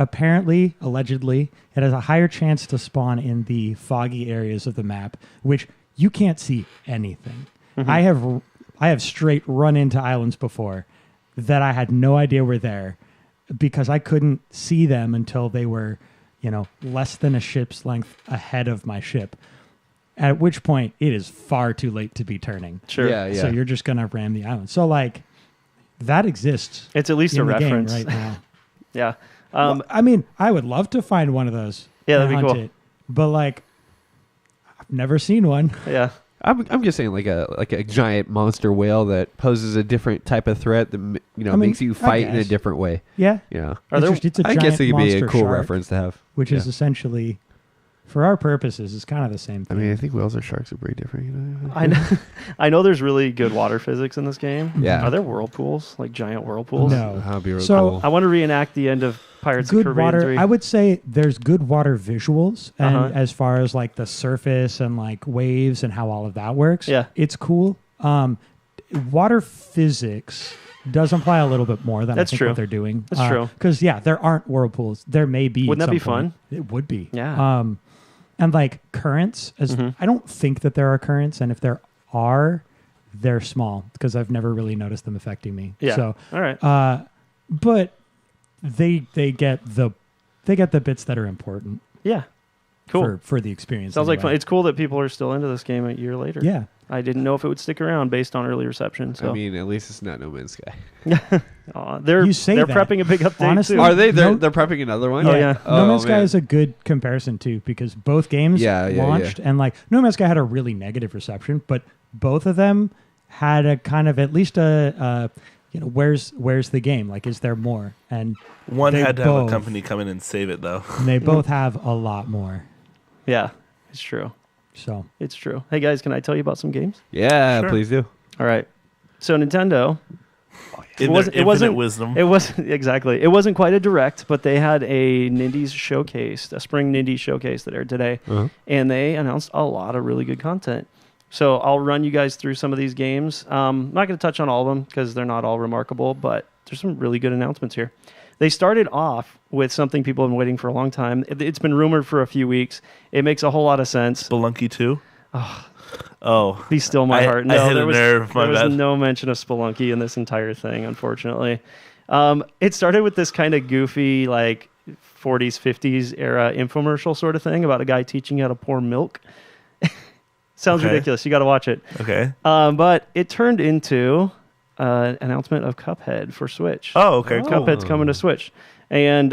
allegedly, it has a higher chance to spawn in the foggy areas of the map, which you can't see anything. I have straight run into islands before that I had no idea were there, because I couldn't see them until they were, less than a ship's length ahead of my ship. At which point it is far too late to be turning. Sure. Yeah. So you're just gonna ram the island. So like, that exists. It's at least in a the reference. game right now. Yeah. Well, I mean, I would love to find one of those. Yeah, and that'd be hunt cool. it, but like, I've never seen one. Yeah. I'm just saying, like a giant monster whale that poses a different type of threat that makes you fight in a different way. Yeah. Yeah. Are there? It's a I guess giant it could be a monster cool shark, reference to have. which is essentially for our purposes, it's kind of the same I thing. mean, I think whales or sharks are pretty different. You know? I know, I know there's really good water physics in this game. Yeah. Are there whirlpools, like giant whirlpools? No. That'd be really So, cool. I want to reenact the end of Pirates of the Good Caribbean water. 3. I would say there's good water visuals, and Uh-huh. as far as like the surface and like waves and how all of that works, Yeah. it's cool. Water physics does imply a little bit more than That's I think true. what they're doing. That's true. Because there aren't whirlpools. There may be. Wouldn't at that be some point. fun? It would be. Yeah. And like currents, I don't think that there are currents, and if there are, they're small because I've never really noticed them affecting me. Yeah. So, All right. but they get the bits that are important. Yeah. Cool. For the experience. Sounds like anyway. fun. It's cool that people are still into this game a year later. Yeah. I didn't know if it would stick around based on early reception. So I mean, at least it's not No Man's Sky. they're You say they're that. prepping a big update Honestly, too. Are they? No- They're prepping another one? Oh, yeah. No Man's Sky man. is a good comparison too because both games launched and like No Man's Sky had a really negative reception, but both of them had a kind of at least a where's the game? Like, is there more? And One they had to have a both- company come in and save it, though. and they both have a lot more. Yeah, it's true. So It's true. Hey guys, can I tell you about some games? Yeah, Sure. please do. All right. So Nintendo. In wasn't- their it wasn't- infinite wisdom. It wasn't exactly. It wasn't quite a direct, but they had a Nindies showcase, a spring Nindies showcase that aired today, Uh-huh. and they announced a lot of really good content. So I'll run you guys through some of these games. I'm not going to touch on all of them because they're not all remarkable, but there's some really good announcements here. They started off with something people have been waiting for a long time. It's been rumored for a few weeks. It makes a whole lot of sense. Spelunky 2? Oh. Be still my I- heart. I No, hit there a was, nerve, my there was bad. no mention of Spelunky in this entire thing, unfortunately. It started with this kind of goofy, like 40s, 50s era infomercial sort of thing about a guy teaching you how to pour milk. Sounds Okay. ridiculous. You got to watch it. Okay. But it turned into an announcement of Cuphead for Switch. Oh, okay. Oh. Cool. Cuphead's coming to Switch. And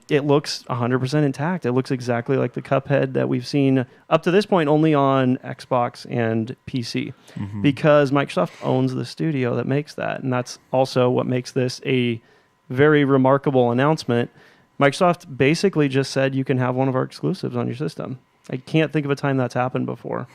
it looks 100% intact. It looks exactly like the Cuphead that we've seen up to this point only on Xbox and PC. Mm-hmm. Because Microsoft owns the studio that makes that. And that's also what makes this a very remarkable announcement. Microsoft basically just said you can have one of our exclusives on your system. I can't think of a time that's happened before.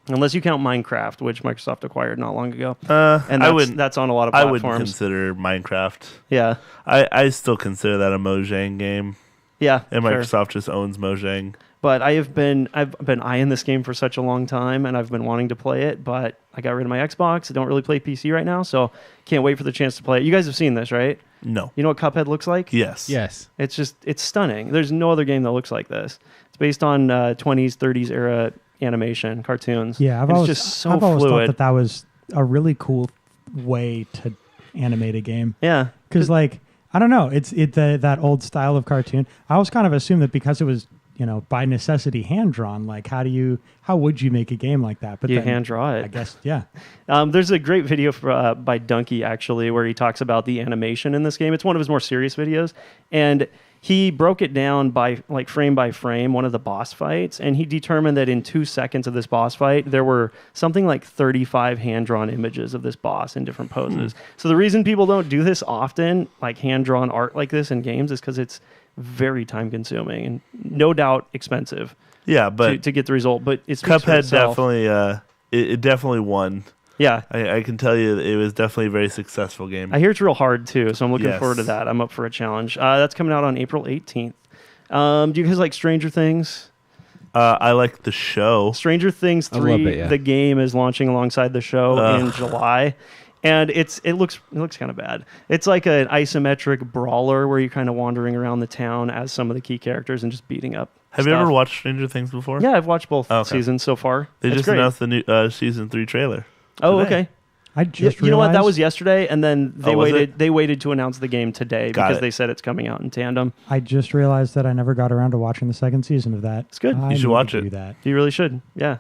Unless you count Minecraft, which Microsoft acquired not long ago. And that's on a lot of I platforms. wouldn't consider Minecraft. Yeah. I still consider that a Mojang game. Yeah. And fair. Microsoft just owns Mojang. But I've been eyeing this game for such a long time, and I've been wanting to play it, but I got rid of my Xbox. I don't really play PC right now, so can't wait for the chance to play it. You guys have seen this, right? No. You know what Cuphead looks like? Yes. Yes. It's stunning. There's no other game that looks like this. It's based on 20s, 30s era animation, cartoons. yeah, I've And always it's just so I've always fluid. thought that was a really cool way to animate a game. Yeah. Because like I don't know, it's that old style of cartoon. I always kind of assumed that because it was by necessity hand drawn. Like how would you make a game like that? But You then, hand draw it. I guess yeah. There's a great video by Dunkey, actually, where he talks about the animation in this game. It's one of his more serious videos. And he broke it down by frame by frame, one of the boss fights. And he determined that in 2 seconds of this boss fight, there were something like 35 hand-drawn images of this boss in different poses. So the reason people don't do this often, like hand-drawn art like this in games, is because it's very time-consuming and no doubt expensive Yeah, but to get the result. But it speaks for Cuphead itself. definitely it definitely won. Yeah. I can tell you it was definitely a very successful game. I hear it's real hard too, so I'm looking Yes. forward to that. I'm up for a challenge. That's coming out on April 18th. Do you guys like Stranger Things? I like the show. Stranger Things I love 3, it, yeah. the game is launching alongside the show in Ugh. July. And it looks kind of bad. It's like an isometric brawler where you're kind of wandering around the town as some of the key characters and just beating up. Have you stuff. ever watched Stranger Things before? Yeah, I've watched both Okay. seasons so far. They It's just great. announced the new season 3 trailer. Oh, today. okay. I just You know what? That realized- was yesterday, and then they Oh, was waited. it? They waited to announce the game today Got because it. they said it's coming out in tandem. I just realized that I never got around to watching the second season of that. It's good. I You should need watch to it. Do that. You really should. Yeah.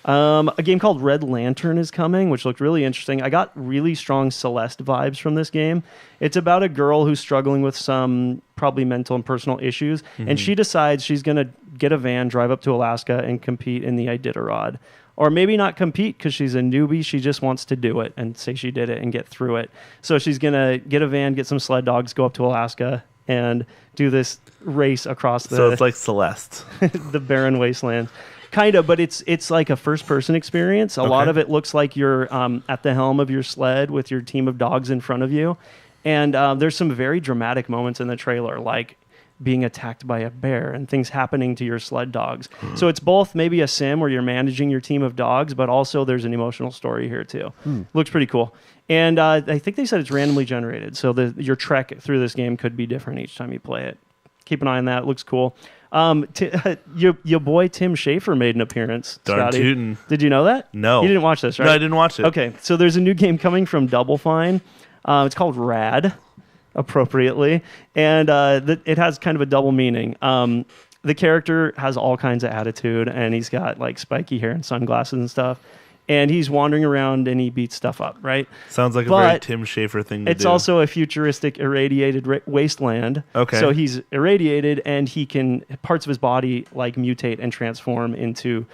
A game called Red Lantern is coming, which looked really interesting. I got really strong Celeste vibes from this game. It's about a girl who's struggling with some probably mental and personal issues, and she decides she's going to get a van, drive up to Alaska, and compete in the Iditarod. Or maybe not compete because she's a newbie. She just wants to do it and say she did it and get through it. So she's going to get a van, get some sled dogs, go up to Alaska, and do this race across So it's like Celeste. the barren wasteland. Kind of, but it's like a first-person experience. A lot of it looks like you're at the helm of your sled with your team of dogs in front of you. And there's some very dramatic moments in the trailer, like being attacked by a bear and things happening to your sled dogs. So it's both maybe a sim where you're managing your team of dogs, but also there's an emotional story here too. Looks pretty cool. And I think they said it's randomly generated, so your trek through this game could be different each time you play it. Keep an eye on that. It looks cool. Your boy Tim Schafer made an appearance. Darn Scotty. tootin'. Did you know that? No. You didn't watch this, right? No, I didn't watch it. Okay, so there's a new game coming from Double Fine. It's called Rad, appropriately, and it has kind of a double meaning. The character has all kinds of attitude, and he's got like spiky hair and sunglasses and stuff. And he's wandering around and he beats stuff up, right? Sounds like a very Tim Schafer thing to do. It's also a futuristic irradiated wasteland. Okay. So he's irradiated and parts of his body like mutate and transform into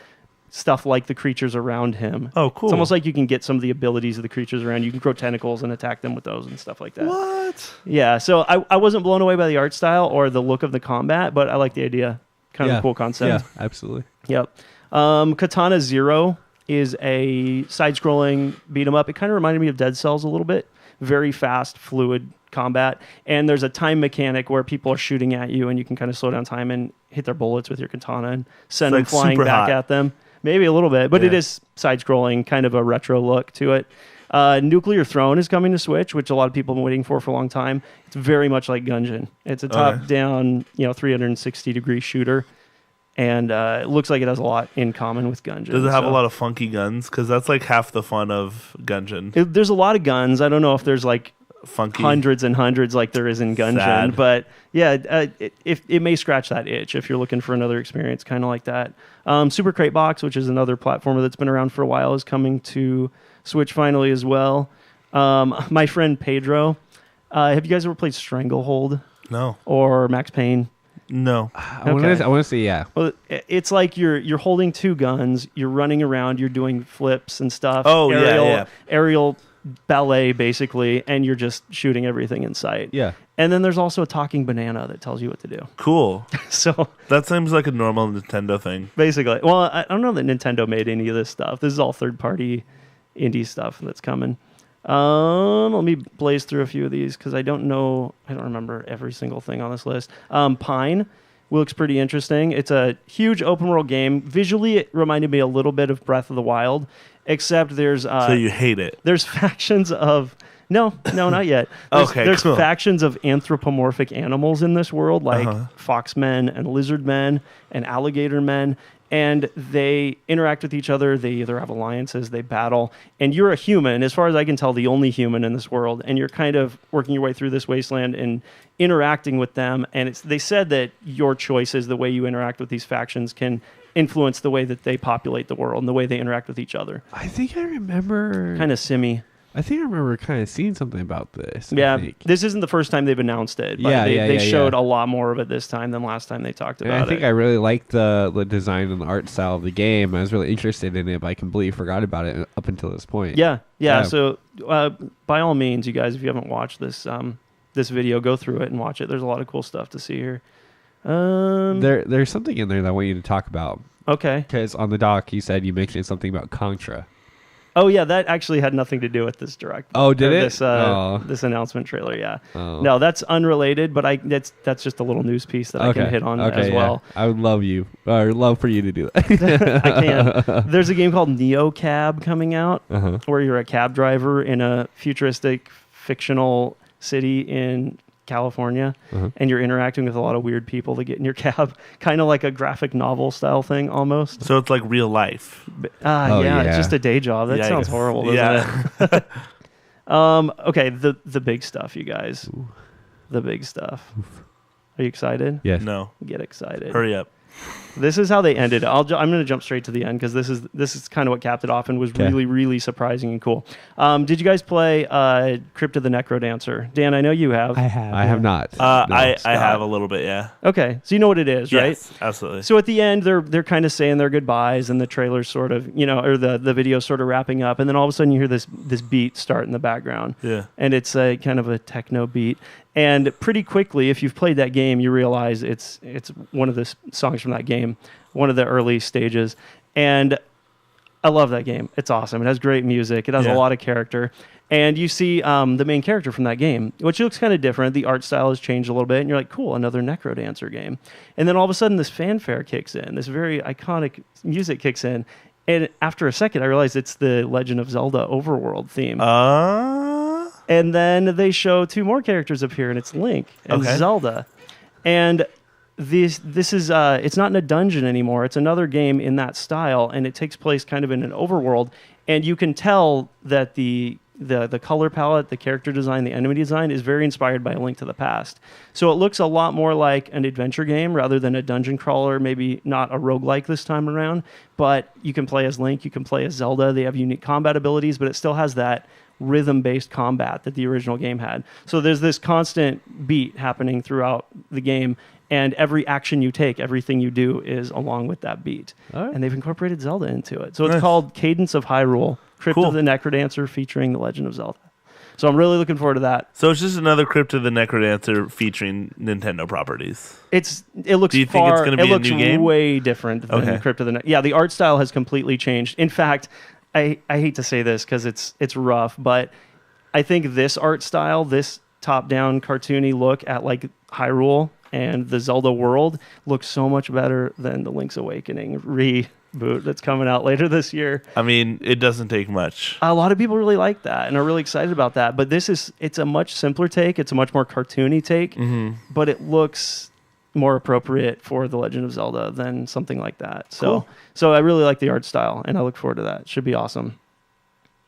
stuff like the creatures around him. Oh, cool. It's almost like you can get some of the abilities of the creatures around. You can grow tentacles and attack them with those and stuff like that. What? Yeah, so I wasn't blown away by the art style or the look of the combat, but I like the idea. Kind of a cool concept. Yeah, absolutely. Yep. Katana Zero is a side-scrolling beat-em-up. It kind of reminded me of Dead Cells a little bit. Very fast, fluid combat. And there's a time mechanic where people are shooting at you and you can kind of slow down time and hit their bullets with your katana and send them flying back at them. Maybe a little bit, but it is side-scrolling, kind of a retro look to it. Nuclear Throne is coming to Switch, which a lot of people have been waiting for a long time. It's very much like Gungeon. It's a top-down, 360-degree shooter. And it looks like it has a lot in common with Gungeon. Does it have a lot of funky guns? Because that's like half the fun of Gungeon. There's a lot of guns. I don't know if there's like funky hundreds and hundreds like there is in Gungeon. Sad. But yeah, it may scratch that itch if you're looking for another experience kind of like that. Super Crate Box, which is another platformer that's been around for a while, is coming to Switch finally as well. My friend Pedro, have you guys ever played Stranglehold? No. Or Max Payne? No. I want to say yeah. Well, it's like you're holding two guns, you're running around, you're doing flips and stuff. Oh, aerial ballet basically, and you're just shooting everything in sight. Yeah. And then there's also a talking banana that tells you what to do. Cool. So that seems like a normal Nintendo thing. Basically. Well, I don't know that Nintendo made any of this stuff. This is all third-party indie stuff that's coming. Let me blaze through a few of these because I don't remember every single thing on this list. Pine looks pretty interesting. It's a huge open world game. Visually, it reminded me a little bit of Breath of the Wild, except there's so you hate it. There's factions of no, not yet. There's cool. factions of anthropomorphic animals in this world, like foxmen and lizard men and alligator men. And they interact with each other. They either have alliances, they battle. And you're a human, as far as I can tell, the only human in this world. And you're kind of working your way through this wasteland and interacting with them. And they said that your choices, the way you interact with these factions, can influence the way that they populate the world and the way they interact with each other. I think I remember... Kind of simmy. I think I remember kind of seeing something about this. Yeah, this isn't the first time they've announced it. But they showed a lot more of it this time than last time they talked about it. I think I really liked the design and the art style of the game. I was really interested in it, but I completely forgot about it up until this point. Yeah. So by all means, you guys, if you haven't watched this this video, go through it and watch it. There's a lot of cool stuff to see here. There's something in there that I want you to talk about. Okay. Because on the doc, you mentioned something about Contra. Oh yeah, that actually had nothing to do with this direct. Oh, did it? This announcement trailer, yeah. Oh. No, that's unrelated, but that's just a little news piece that I can hit on as well. I would love for you to do that. I can. There's a game called Neo Cab coming out, where you're a cab driver in a futuristic fictional city in California, and you're interacting with a lot of weird people to get in your cab, kind of like a graphic novel style thing almost. So it's like real life. It's just a day job. That sounds horrible, doesn't it? Okay, the big stuff, you guys. Ooh. The big stuff. Oof. Are you excited? Yes. No. Get excited. Hurry up. This is how they ended. I'm going to jump straight to the end because this is kind of what capped it off and was really, really surprising and cool. Did you guys play Crypt of the Necrodancer? Dan, I know you have. I have. I have not. I have a little bit, yeah. Okay, so you know what it is, right? Yes, absolutely. So at the end, they're kind of saying their goodbyes, and the trailer's sort of, or the video's sort of wrapping up, and then all of a sudden you hear this beat start in the background. Yeah. And it's a kind of a techno beat. And pretty quickly, if you've played that game, you realize it's one of the songs from that game, one of the early stages. And I love that game. It's awesome. It has great music. It has a lot of character. And you see the main character from that game, which looks kind of different. The art style has changed a little bit. And you're like, cool, another Necrodancer game. And then all of a sudden, this fanfare kicks in. This very iconic music kicks in. And after a second, I realized it's the Legend of Zelda overworld theme. And then they show 2 more characters appear, and it's Link and Zelda. And this is it's not in a dungeon anymore. It's another game in that style, and it takes place kind of in an overworld. And you can tell that the color palette, the character design, the enemy design is very inspired by A Link to the Past. So it looks a lot more like an adventure game rather than a dungeon crawler, maybe not a roguelike this time around. But you can play as Link, you can play as Zelda. They have unique combat abilities, but it still has that rhythm-based combat that the original game had. So there's this constant beat happening throughout the game, and every action you take, everything you do is along with that beat. Right. And they've incorporated Zelda into it. So it's called Cadence of Hyrule, Crypt of the Necrodancer featuring The Legend of Zelda. So I'm really looking forward to that. So it's just another Crypt of the Necrodancer featuring Nintendo properties. It looks Do you think it's going to be a new game? Way different than Crypt of the Necrodancer. Yeah, the art style has completely changed. In fact, I hate to say this because it's rough, but I think this art style, this top-down cartoony look at like Hyrule and the Zelda world looks so much better than the Link's Awakening reboot that's coming out later this year. I mean, it doesn't take much. A lot of people really like that and are really excited about that, but it's a much simpler take. It's a much more cartoony take, but it looks more appropriate for The Legend of Zelda than something like that. So I really like the art style, and I look forward to that. It should be awesome.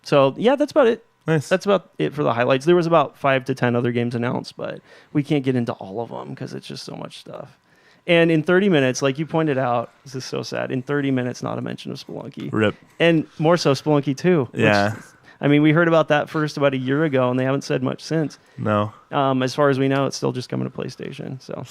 So, yeah, that's about it. Nice. That's about it for the highlights. There was about 5 to 10 other games announced, but we can't get into all of them because it's just so much stuff. And in 30 minutes, like you pointed out, this is so sad, in 30 minutes, not a mention of Spelunky. Rip. And more so Spelunky 2. Yeah. I mean, we heard about that first about a year ago, and they haven't said much since. No. As far as we know, it's still just coming to PlayStation, so...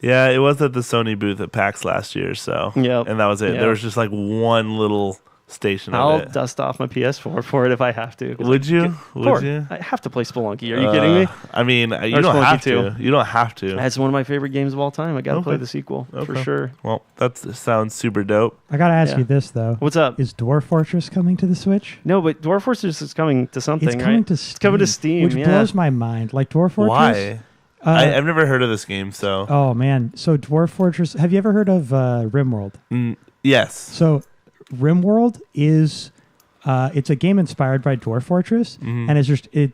Yeah, it was at the Sony booth at PAX last year, so. Yep. And that was it. Yep. There was just like one little station I'll of it. dust off my PS4 for it if I have to. Would you? Would you? I have to play Spelunky. Are you kidding me? I mean, you don't have to. You don't have to. That's one of my favorite games of all time. I got to play the sequel for sure. Well, that sounds super dope. I got to ask you this, though. What's up? Is Dwarf Fortress coming to the Switch? No, but Dwarf Fortress is coming to something, It's coming right? to Steam. It's coming to Steam, which blows my mind. Like Dwarf Fortress. Why? I've never heard of this game, so. Oh, man. So Dwarf Fortress, have you ever heard of RimWorld? Yes. So RimWorld is, it's a game inspired by Dwarf Fortress, and it's just, it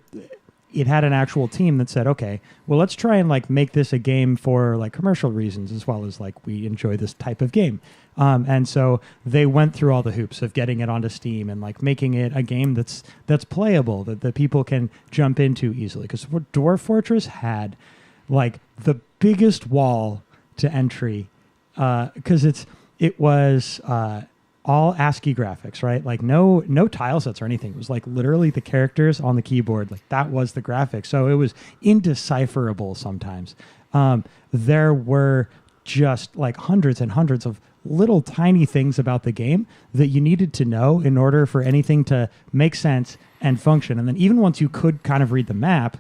had an actual team that said, okay, well, let's try and like make this a game for like commercial reasons as well as like we enjoy this type of game. And so they went through all the hoops of getting it onto Steam and like making it a game that's playable, that people can jump into easily. Because Dwarf Fortress had like the biggest wall to entry because it was all ASCII graphics, right? Like no tile sets or anything. It was like literally the characters on the keyboard. Like that was the graphics. So it was indecipherable sometimes. There were just like hundreds and hundreds of little tiny things about the game that you needed to know in order for anything to make sense and function. And then even once you could kind of read the map,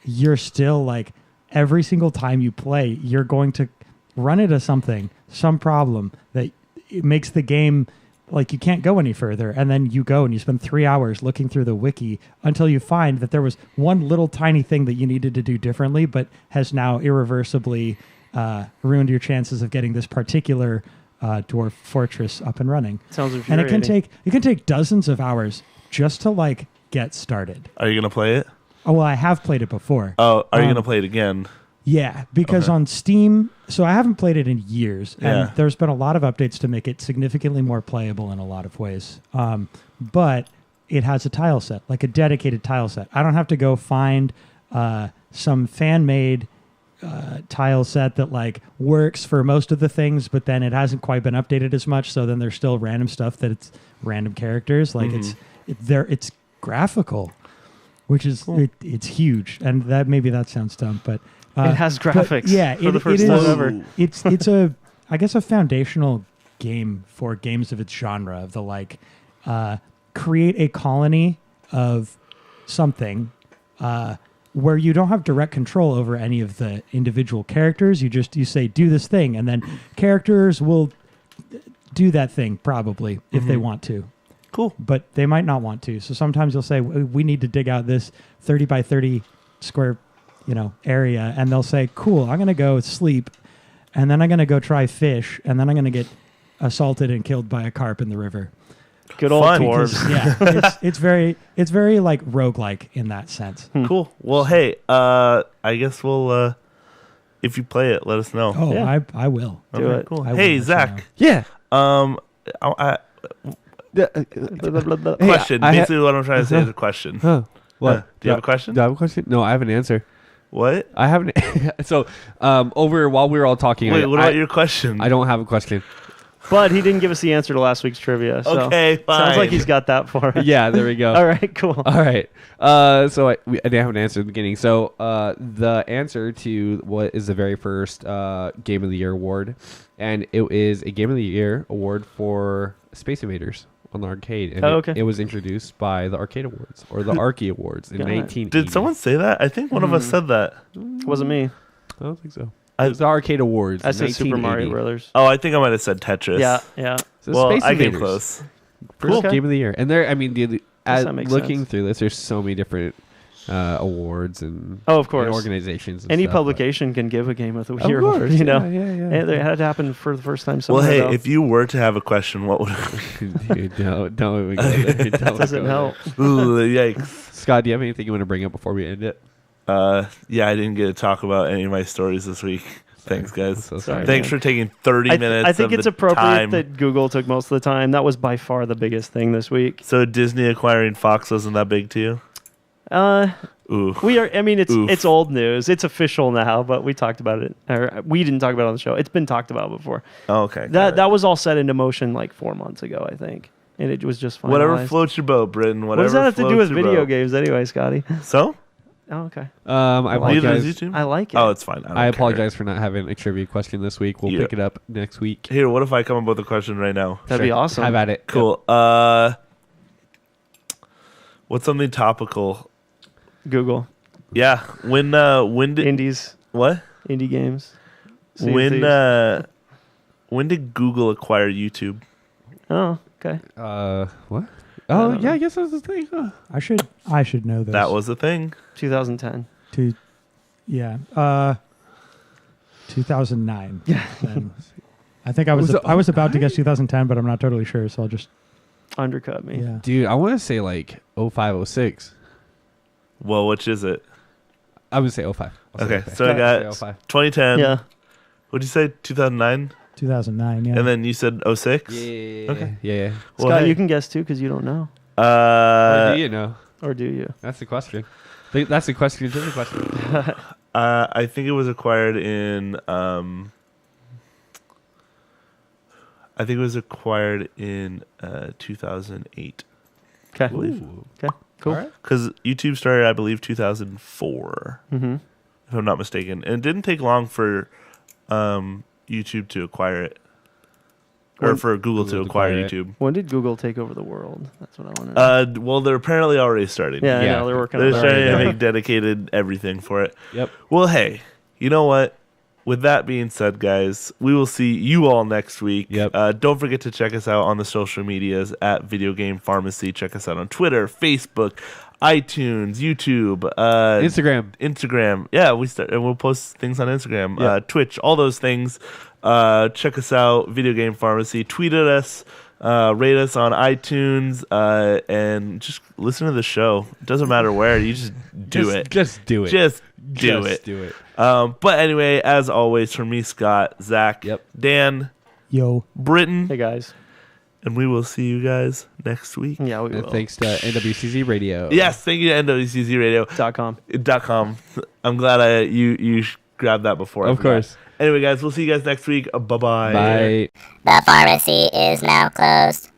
you're still like every single time you play, you're going to run into some problem that it makes the game like you can't go any further. And then you go and you spend 3 hours looking through the wiki until you find that there was one little tiny thing that you needed to do differently, but has now irreversibly ruined your chances of getting this particular Dwarf Fortress up and running. Sounds infuriating. And it can take dozens of hours just to like get started. Are you gonna play it? Oh well, I have played it before. Oh, are you gonna play it again? Yeah, because on Steam, so I haven't played it in years, and there's been a lot of updates to make it significantly more playable in a lot of ways. But it has a tile set, like a dedicated tile set. I don't have to go find some fan-made tile set that like works for most of the things, but then it hasn't quite been updated as much. So then there's still random stuff that it's random characters. Like it's graphical, which is cool. It's huge, and that sounds dumb, but it has graphics. Yeah, for the first time ever. It's I guess a foundational game for games of its genre of the like create a colony of something. where you don't have direct control over any of the individual characters. You say, do this thing, and then characters will do that thing probably if they want to. Cool. But they might not want to. So sometimes you'll say, we need to dig out this 30 by 30 square, area. And they'll say, cool, I'm going to go sleep. And then I'm going to go try fish. And then I'm going to get assaulted and killed by a carp in the river. Good old Fun. dwarves. Yeah, it's very like roguelike in that sense. Cool. Well, hey, I guess we'll, if you play it, let us know. Oh, Yeah. I will. Do it. Cool. I will Hey, let you Zach. know. Yeah. Question. I Basically, what I'm trying to say is a question. Huh. What? Do you have a question? Do I have a question? No, I have an answer. What? I haven't. So, over while we were all talking, Wait, what about your question? I don't have a question. But he didn't give us the answer to last week's trivia. So Okay, fine. sounds like he's got that for us. Yeah, there we go. All right, cool. All right. So I didn't have an answer at the beginning. So the answer to what is the very first Game of the Year award, and it is a Game of the Year award for Space Invaders on the arcade. And Oh, okay. it was introduced by the Arcade Awards or the Archie Awards in Got it. 1980. Did someone say that? I think one of us said that. Wasn't me. I don't think so. It was the Arcade Awards. I in said Super Mario 1980. Brothers. Oh, I think I might have said Tetris. Yeah. So Well, Space I came Invaders. close. First Cool. Game of the Year, and there. I mean, that makes looking sense. through this, there's so many different awards and Oh, of course. and organizations. And Any stuff, but- publication can give a Game of the Of Year. course, you know. yeah. And it had to happen for the first time Well, somewhere. hey, though. if you were to have a question, what would Dude, don't even go there. Don't doesn't go help. Ooh, yikes. there. Scott, do you have anything you want to bring up before we end it? Yeah, I didn't get to talk about any of my stories this week. Thanks, guys. So Sorry. sorry. Thanks for taking 30 minutes. I think of it's the appropriate time. that Google took most of the time. That was by far the biggest thing this week. So Disney acquiring Fox wasn't that big to you? Ooh. We are. I mean, Oof. it's old news. It's official now, but we talked about it, or we didn't talk about it on the show. It's been talked about before. Oh, okay. That was all set into motion like 4 months ago, I think, and it was just finalized. Whatever floats your boat, Brittin. What Whatever does that have to do floats with your video boat. games, anyway, Scotty? So? Oh, okay. I Neither apologize. is YouTube? I like it. Oh, it's fine. I don't apologize for not having a trivia question this week. We'll Yeah. pick it up next week. care. Here, what if I come up with a question right now? That'd be awesome. Have at it. Cool. What's something topical? Google Yeah. When did indies, what? indie games. Sea of Thieves. When did Google acquire YouTube? Oh, okay. What? I Oh, don't yeah. know. I guess that's the thing. Huh. I should know this. That was the thing. 2010. 2009. Yeah. Then. I think I was Was it I was about to guess 2010, but I'm not totally sure, so I'll just Undercut me. yeah. Dude, I want to say like 05, 06. Well, which is it? I would say 05. I'll say Okay, 05. so I I'll got say 05. 2010. Yeah. What'd you say? 2009? 2009, yeah. And then you said 06? Yeah. Okay. Yeah. Well, Scott, hey. you can guess too because you don't know. Or do you know? Or do you? That's the question. That's the question. It's a question. I think it was acquired in. I think it was acquired in 2008. Okay. Ooh. Okay. Cool. All right. Because YouTube started, I believe, 2004, Mm-hmm. if I'm not mistaken. And it didn't take long for YouTube to acquire it. Or When- for Google to Google to acquire acquire it. YouTube. When did Google take over the world? That's what I want to know. Well, they're apparently already starting. yeah, I yeah. know they're working They're on that. starting to right now. make dedicated everything for it. Yep. Well, hey, you know what? With that being said, guys, we will see you all next week. Yep. Don't forget to check us out on the social medias at Video Game Pharmacy. Check us out on Twitter, Facebook, iTunes, YouTube, Instagram. Yeah, and we'll post things on Instagram, Yep. Twitch, all those things. Check us out, Video Game Pharmacy. Tweet at us. Rate us on iTunes, and just listen to the show. It doesn't matter where, you just do it. Just do it. Just do Just it. do it. But anyway, as always, from me, Scott, Zach, Yep. Dan, Yo. Brittin, Hey guys. and we will see you guys next week. Yeah, we And will. thanks to NWCZ Radio. Yes, thank you to NWCZ Radio. .com. .com. I'm glad you grabbed that before. I Of forgot. course. Anyway, guys, we'll see you guys next week. Bye-bye. Bye. The pharmacy is now closed.